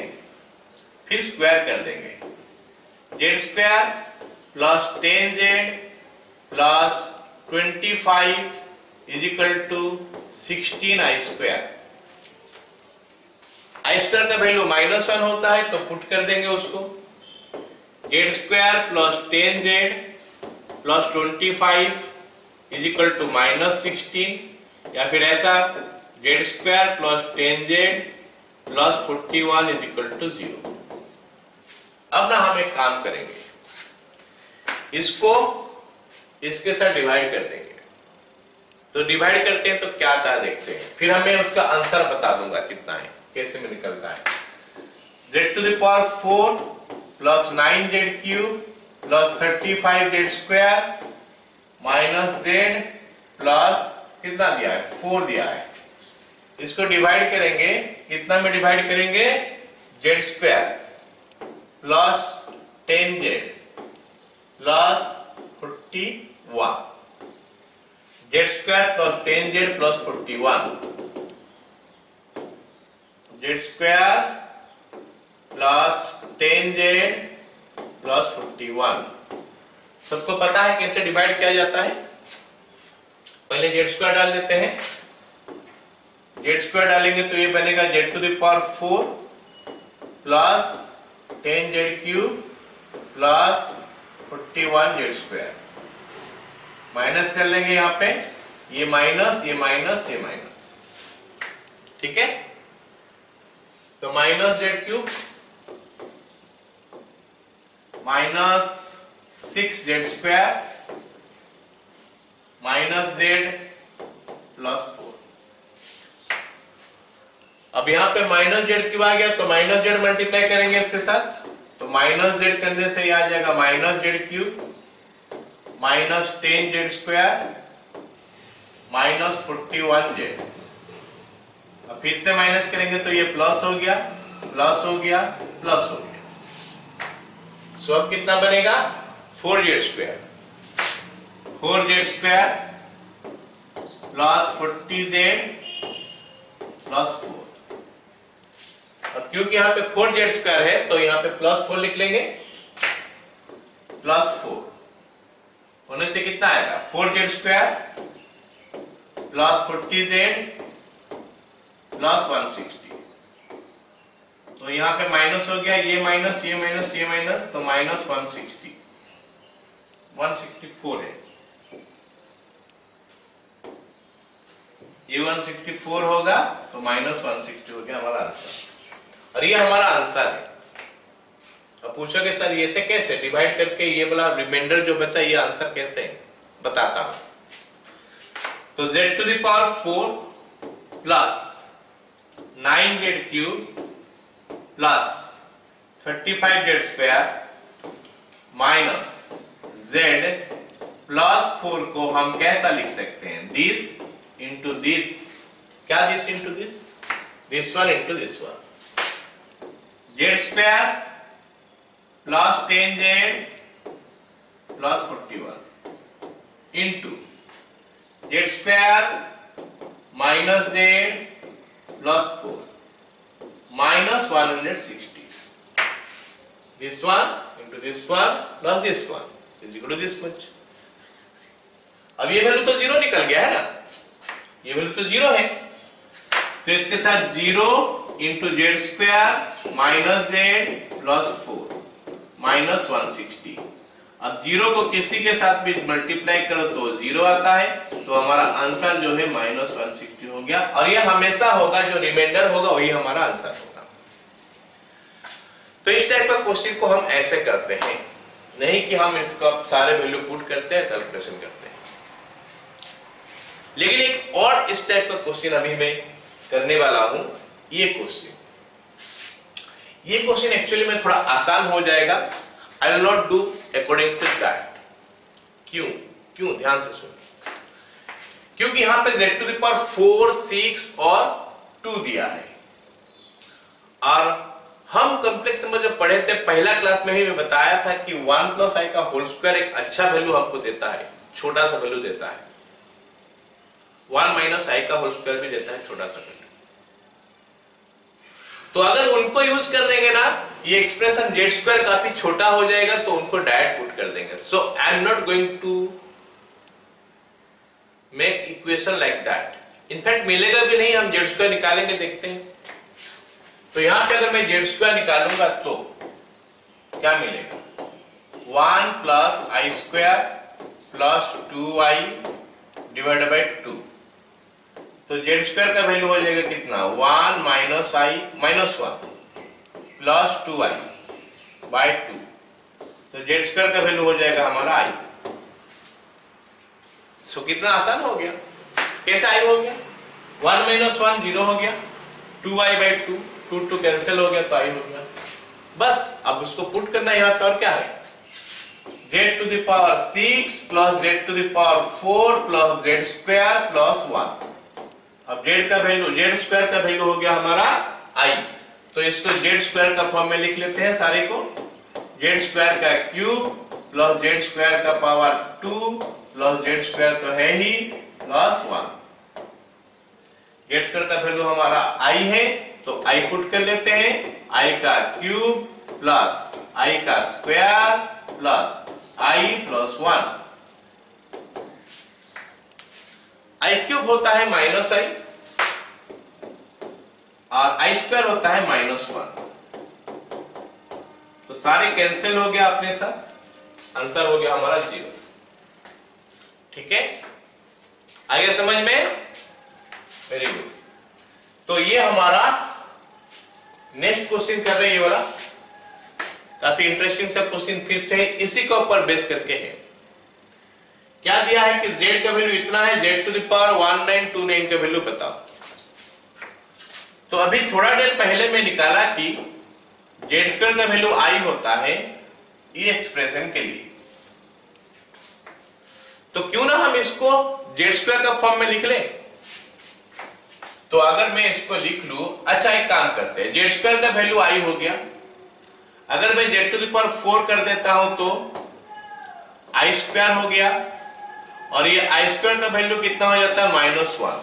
फिर स्क्वायर कर देंगे। z square plus 10z plus 25 is equal to 16i square. I square का वैल्यू -1 होता है तो पुट कर देंगे उसको। z square plus 10z plus 25 is equal to -16, या फिर ऐसा z square plus 10z plus 41 is equal to 0। अब ना हम एक काम करेंगे, इसको इसके साथ डिवाइड कर देंगे। तो डिवाइड करते हैं तो क्या आता है देखते हैं, फिर हमें उसका आंसर बता दूंगा कितना है, कैसे में निकलता है। z to the power 4 plus 9z cube plus 35z square minus z plus कितना दिया है 4 दिया है। इसको डिवाइड करेंगे, कितना में डिवाइड करेंगे, z square plus 10z plus 41, z square plus 10z plus 41, z square plus 10z plus 41। सबको पता है कैसे डिवाइड किया जाता है। पहले z स्क्वायर डाल देते हैं, z स्क्वायर डालेंगे तो ये बनेगा z to the power 4 plus 10z cube plus 41z square. Minus कर लेंगे यहाँ पे, ये माइनस ये माइनस ये माइनस, ठीक है। तो minus z cube minus 6z square minus z plus 4। अब यहाँ पे माइनस z क्यूब आ गया तो माइनस z मल्टीप्लाई करेंगे इसके साथ, तो माइनस z करने से ये आ जाएगा minus z cube minus 10z square minus 41z। अब फिर से माइनस करेंगे तो ये प्लस हो गया प्लस हो गया प्लस हो गया। सो अब कितना बनेगा 4z² 4z² plus 40z plus 4। और क्योंकि यहाँ पे 4z² है तो यहाँ पे प्लस 4 लिख लेंगे, प्लस 4 होने से कितना आएगा 4z² प्लस 40z प्लस 160। तो यहाँ पे माइनस हो गया, ये माइनस ये माइनस ये माइनस, तो माइनस 164 है, ये 164 होगा तो माइनस 160 हो गया हमारा आंसर। और ये हमारा आंसर है। अब पूछोगे सर ये से कैसे डिवाइड करके ये वाला रिमाइंडर जो बचा ये आंसर कैसे है? बताता हूं। तो z⁴ plus 9z³ plus 35z² minus z plus 4 को हम कैसा लिख सकते हैं? This into this. क्या this into this? This one into this one. z² plus 10z plus 41 into z² minus z plus 4 minus 160। This one into this one plus this one is equal to this much. अब ये value तो zero निकल गया है ना, ये value तो zero है, तो इसके साथ 0 into z² minus z plus 4 minus 160। अब 0 को किसी के साथ भी मल्टीप्लाई करो तो 0 आता है, तो हमारा आंसर जो है माइनस 160 हो गया। और ये हमेशा होगा, जो रिमाइंडर होगा वही हमारा आंसर होगा। तो इस टाइप का क्वेश्चन को हम ऐसे करते हैं, नहीं कि हम इसका सारे वैल्यू पुट करते हैं कैलकुलेशन करते हैं। लेकिन एक और इस टाइप का क्वेश्चन अभी मैं करने वाला हूं। ये क्वेश्चन एक्चुअली में थोड़ा आसान हो जाएगा। I will not do according to that. क्यों ध्यान से सुनिए। क्योंकि यहां पे z⁴ 6 और 2 दिया है, और हम कॉम्प्लेक्स नंबर जो पढ़े थे पहला क्लास में ही मैं बताया था कि 1 प्लस आई का होल स्क्वायर एक अच्छा वैल्यू हमको देता है, छोटा सा वैल्यू देता है। 1 माइनस आई का होल स्क्वायर भी देता है छोटा सा वैल्यू। तो अगर उनको यूज कर देंगे ना, ये एक्सप्रेशन z² काफी छोटा हो जाएगा, तो उनको डायरेक्ट पुट कर देंगे। So I am not going to make equation like that. In fact मिलेगा भी नहीं, हम z² निकालेंगे, देखते हैं। तो यहां पे अगर मैं z² निकालूंगा तो क्या मिलेगा? 1 plus i² plus 2i divided by 2। तो z² का वैल्यू हो जाएगा कितना? 1 minus i minus 1 plus 2i by 2। तो z² का वैल्यू हो जाएगा हमारा i। सो कितना आसान हो गया। कैसे i हो गया? 1 माइनस 1 0 हो गया, 2i बाई 2 2 कैंसिल हो गया तो i हो गया। बस अब उसको पुट करना यहां पे। और क्या है? z⁴ 6 plus z⁴ plus z² plus 1। अब z का वैल्यू z² का वैल्यू हो गया हमारा i, तो इसको z² का फॉर्म में लिख लेते हैं सारे को। z² का क्यूब प्लस z² का पावर 2 प्लस z² तो है ही प्लस 1। z² का वैल्यू हमारा i है, तो i पुट कर लेते हैं। i का क्यूब प्लस i का square plus i plus 1। i cube होता है माइनस i और i² होता है माइनस 1। तो सारे कैंसिल हो गया अपने साथ, आंसर हो गया हमारा 0। ठीक है, आ गया समझ में? Very good. तो ये हमारा नेक्स्ट क्वेश्चन कर रहे हैं, ये वाला काफी इंटरेस्टिंग सा क्वेश्चन फिर से इसी के ऊपर बेस करके है। क्या दिया है कि z का वैल्यू इतना है, z⁴1929 का वैल्यू बताओ। तो अभी थोड़ा देर पहले मैं निकाला कि z² का वैल्यू i होता है ये एक्सप्रेशन के लिए। तो क्यों ना हम इसको z² का फॉर्म में लिख लें। तो अगर मैं इसको लिख लूं, अच्छा एक काम करते हैं, z² का वैल्यू i हो गया। अगर मैं z⁴ कर देता हूं तो आई स्क्वायर हो गया, और ये आई स्क्वायर का वैल्यू कितना हो जाता है -1।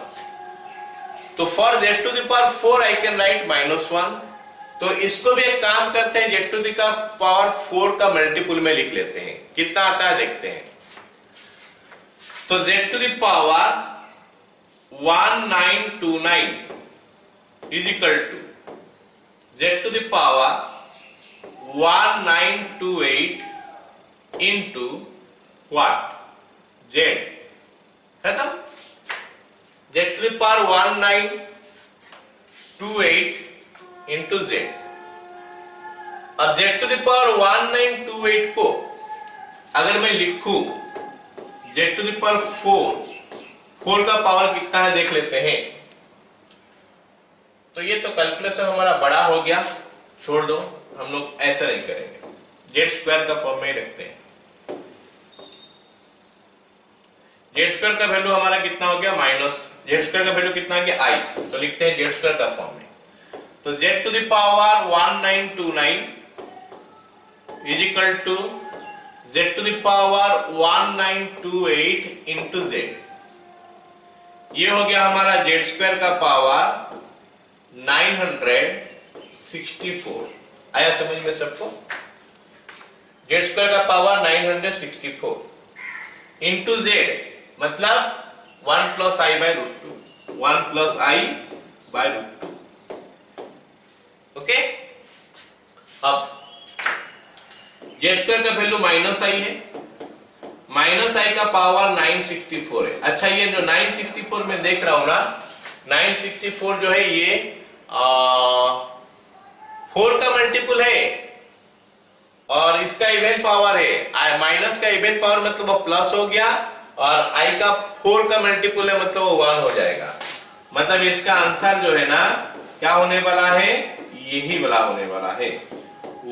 तो for z to the power 4 I can write -1। तो इसको भी एक काम करते हैं, z टू द पावर 4 का मल्टीपल में लिख लेते हैं, कितना आता है देखते हैं। तो z to the power 1929 is equal to z to the power 1928 into what, z, खत्म। z to the power 1928 into z। अब z टू द पावर 1928 को अगर मैं लिखूं z टू द पावर 4 का पावर कितना है देख लेते हैं। तो ये तो कैलकुलेशन हमारा बड़ा हो गया, छोड़ दो, हम लोग ऐसा नहीं करेंगे, z स्क्वायर का फॉर्म में ही रखते हैं। z स्क्वायर का वैल्यू हमारा कितना हो गया z स्क्वायर का वैल्यू कितना हो गया i, तो लिखते हैं z स्क्वायर का फॉर्म में। तो z to the power 1929 is equal to z to the power 1928 into z। ये हो गया हमारा z स्क्वायर का पावर 964। आया समझ में सबको? z स्क्वायर का पावर 964 इंटू z मतलब 1 plus i by root 2, 1 plus i by root 2। Okay, अब z स्क्वायर का वैल्यू माइनस आई है, माइनस आई का पावर 964 है। अच्छा, ये जो 964 में देख रहा हूं ना, 964 जो है ये 4 का मल्टीपल है और इसका इवन पावर है, माइनस का इवन पावर मतलब वो प्लस हो गया, और i का 4 का मल्टीपल है मतलब वो 1 हो जाएगा। मतलब इसका आंसर जो है ना क्या होने वाला है, यही वाला होने वाला है,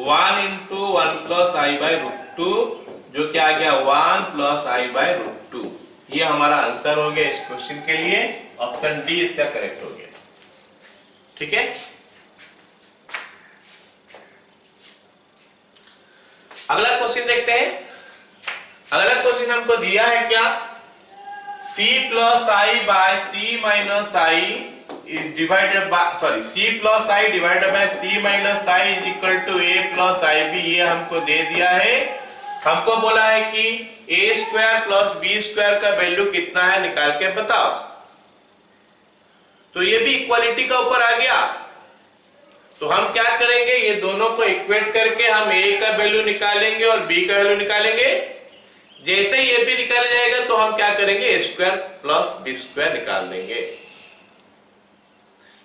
1 into 1 plus i by root 2, जो क्या आ गया 1 प्लस आई बाई रूट 2। ये हमारा आंसर हो गया इस क्वेश्चन के लिए, ऑप्शन डी इसका करेक्ट हो गया। ठीक है, अगला क्वेश्चन देखते हैं। अगला क्वेश्चन हमको दिया है क्या, c plus i by c minus i is divided by c plus i divided by c minus i is equal to a plus i b. ये हमको दे दिया है, हमको बोला है कि a square plus b square का वैल्यू कितना है निकाल के बताओ। तो ये भी इक्वालिटी का ऊपर आ गया, तो हम क्या करेंगे, ये दोनों को इक्वेट करके हम a का वैल्यू निकालेंगे और b का वैल्यू निकालेंगे। जैसे ही ये भी निकाल जाएगा तो हम क्या करेंगे, a square plus b square निकाल देंगे।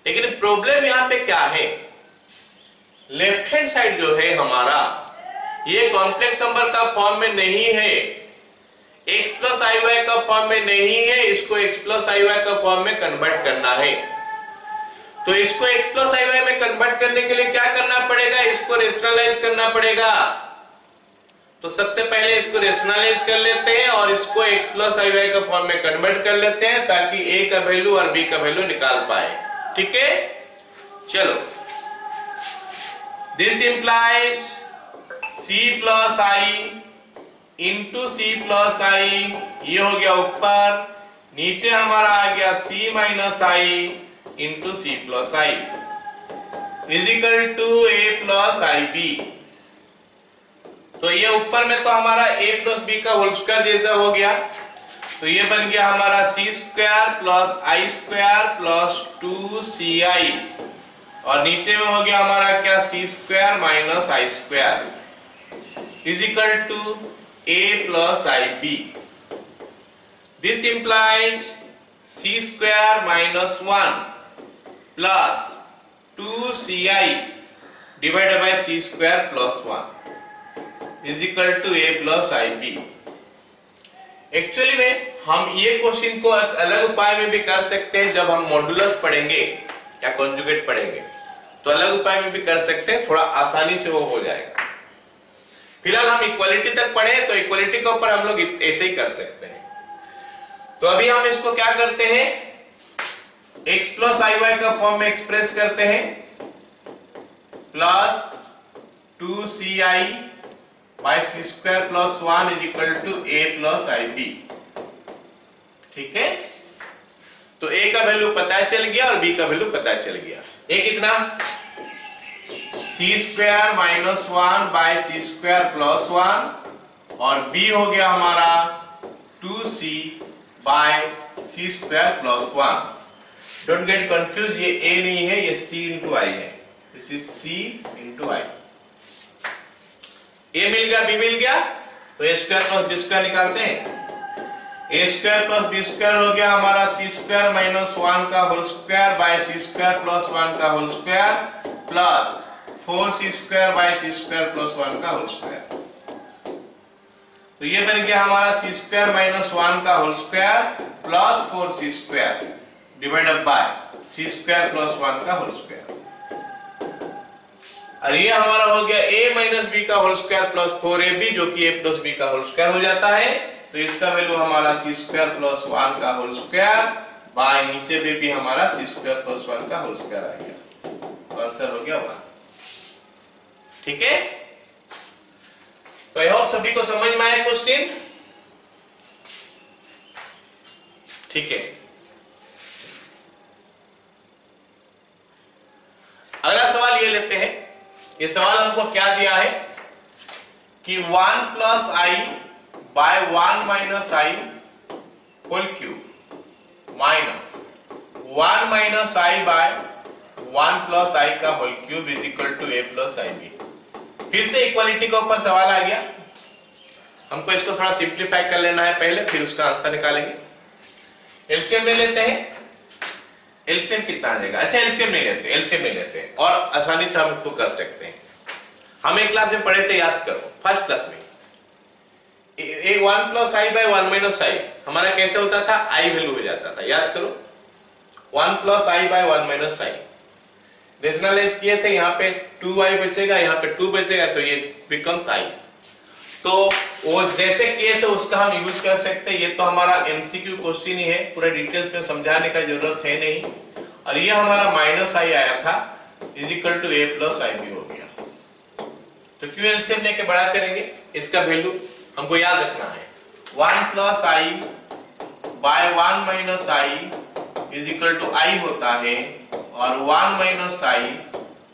लेकिन प्रॉब्लम यहां पे क्या है, लेफ्ट हैंड साइड जो है हमारा ये कॉम्प्लेक्स नंबर का फॉर्म में नहीं है, x प्लस आई वाई का फॉर्म में नहीं है, इसको x प्लस आई वाई का फॉर्म में कन्वर्ट करना है। तो इसको x प्लस आई वाई में कन्वर्ट करने के लिए क्या करना पड़ेगा, इसको रेशनलाइज करना पड़ेगा। तो सबसे पहले इसको रेशनलाइज कर लेते हैं और इसको x प्लस आई वाई का फॉर्म में कन्वर्ट कर लेते हैं ताकि a का वैल्यू और b का वैल्यू निकाल पाए। ठीक है, चलो, this implies c plus i into c plus i, ये हो गया ऊपर, नीचे हमारा आ गया c minus i into c plus i is equal to a plus i b. तो ये ऊपर में तो हमारा a प्लस बी का होल स्क्वायर जैसा हो गया, तो ये बन गया हमारा c square plus i square plus 2ci, और नीचे में हो गया हमारा क्या, c square minus i square is equal to a plus i b. This implies c square minus 1 plus 2ci divided by c square plus 1 is equal to a plus i b. Actually में हम ये question को एक अलग उपाय में भी कर सकते हैं, जब हम मॉडुलस पढ़ेंगे या कॉन्जुगेट पढ़ेंगे तो अलग उपाय में भी कर सकते हैं, थोड़ा आसानी से वो हो जाएगा। फिलहाल हम इक्वालिटी तक पढ़े तो इक्वालिटी के ऊपर हम लोग ऐसे ही कर सकते हैं। तो अभी हम इसको क्या करते हैं, x प्लस आई वाई का फॉर्म में एक्सप्रेस करते हैं, plus 2ci by c square plus 1 is equal to a plus i b. ठीक है, तो ए का वैल्यू पता चल गया और बी का वैल्यू पता चल गया। ए कितना, c square minus 1 by c square plus 1 और बी हो गया हमारा 2c by c square plus 1। Don't get confuse, ये a नहीं है, ये c इंटू आई है। This is c into i. a मिल गया, b मिल गया, तो a square plus b square निकालते हैं। a square plus b square हो गया हमारा c स्क्वायर माइनस 1 का whole square by c square plus 1 का whole square plus 4c square by c square plus 1 का होल स्क्वायर। तो ये बन गया हमारा c स्क्वायर माइनस 1 का whole square plus 4c square divided by c square plus 1 का होल स्क्वायर। और ये हमारा हो गया a माइनस b का होल स्क्वायर प्लस 4ab जो कि a प्लस b का होल स्क्वायर हो जाता है। तो इसका वैल्यू हमारा c स्क्वायर प्लस 1 का होल स्क्वायर बाय नीचे पे भी हमारा c स्क्वायर प्लस 1 का होल स्क्वायर आ गया। तो आंसर हो गया 1। ठीक है, तो आई होप सभी को समझ में आया क्वेश्चन। ठीक है, अगला सवाल ये लेते हैं। ये सवाल हमको क्या दिया है कि 1 plus i by 1 minus i whole cube minus 1 minus i by 1 plus i का whole cube is equal to a plus i b. फिर से इक्वालिटी के ऊपर सवाल आ गया। हमको इसको थोड़ा सिंप्लीफाई कर लेना है पहले, फिर उसका आंसर निकालेंगे। एलसीएम ले लेते हैं। एलसीएम कितना आ जाएगा? अच्छा एलसीएम नहीं लेते, एलसीएम नहीं लेते और आसानी से हम इसको कर सकते हैं। हम एक क्लास में पढ़े थे, याद करो, फर्स्ट क्लास में 1 प्लस आई बाय 1 माइनस आई हमारा कैसे होता था? आई वैल्यू हो जाता था, याद करो। 1 plus i by 1 minus I rationalise किए थे, यहाँ पे 2i बचेगा, यहाँ पे 2 बचेगा, तो ये बिकम्स i। तो वो जैसे किए थे उसका हम यूज कर सकते हैं। ये तो हमारा एमसीक्यू क्वेश्चन ही है, पूरा डिटेल्स में समझाने का जरूरत है नहीं। और ये हमारा माइनस आई आया था is equal to a plus i b हो गया। तो क्यों एलसीएम लेके बड़ा करेंगे? इसका वैल्यू हमको याद रखना है। 1 plus i by 1 minus i is equal to i होता है और 1 minus i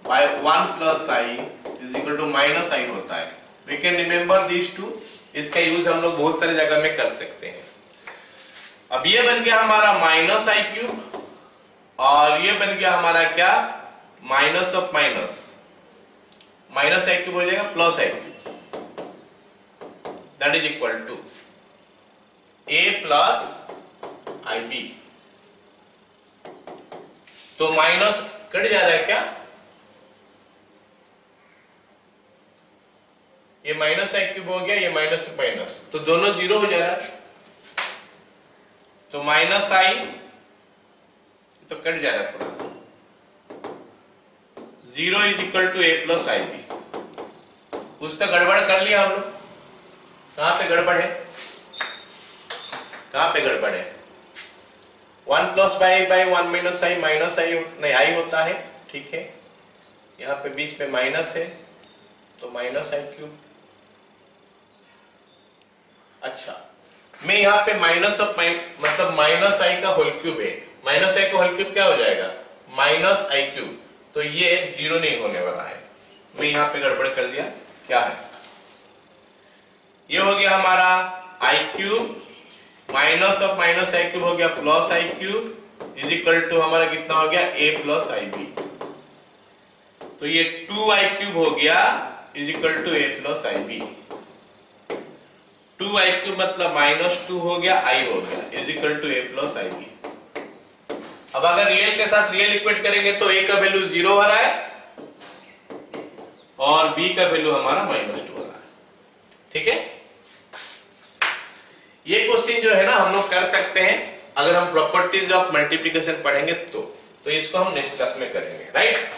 by 1 plus i is equal to minus i होता है। We can remember this too. इसका यूज हम लोग बहुत सारे जगह में कर सकते हैं। अब ये बन गया हमारा माइनस आई क्यूब और ये बन गया हमारा क्या? Minus of minus, minus i cube हो जाएगा plus i cube, that is equal to a plus i b. तो माइनस कट जा रहा है क्या? ये माइनस आई क्यूब हो गया, ये माइनस माइनस, तो दोनों जीरो हो जा रहा है। तो माइनस आई तो कट जा रहा है पूरा। 0 is equal to a plus i b. कुछ तो गड़बड़ कर लिया हम लोग। कहां पे गड़बड़ है? कहां पे गड़बड़ है? 1 plus by 1 minus i, minus i नहीं आई होता है, ठीक है। यहाँ पे बीच में माइनस है तो माइनस आई क्यूब। अच्छा, मैं यहाँ पे माइनस ऑफ मतलब माइनस आई का होल क्यूब है। माइनस आई का होल क्यूब क्या हो जाएगा? Minus i cube. तो ये 0 नहीं होने वाला है, मैं यहाँ पे गड़बड़ कर दिया। क्या है? ये हो गया हमारा i cube minus of minus i cube हो गया plus i cube is equal to हमारा कितना हो गया? A plus i b. तो ये 2i क्यूब हो गया is equal to a plus i b. 2i cube मतलब -2 हो गया, i हो गया is equal to a plus i b. अब अगर रियल के साथ रियल इक्वेट करेंगे तो a का वैल्यू 0 हो रहा है और b का वैल्यू हमारा -2 हो रहा है। ठीक है, ये क्वेश्चन जो है ना हम लोग कर सकते हैं अगर हम प्रॉपर्टीज ऑफ मल्टीप्लिकेशन पढ़ेंगे तो इसको हम नेक्स्ट क्लास में करेंगे, राइट।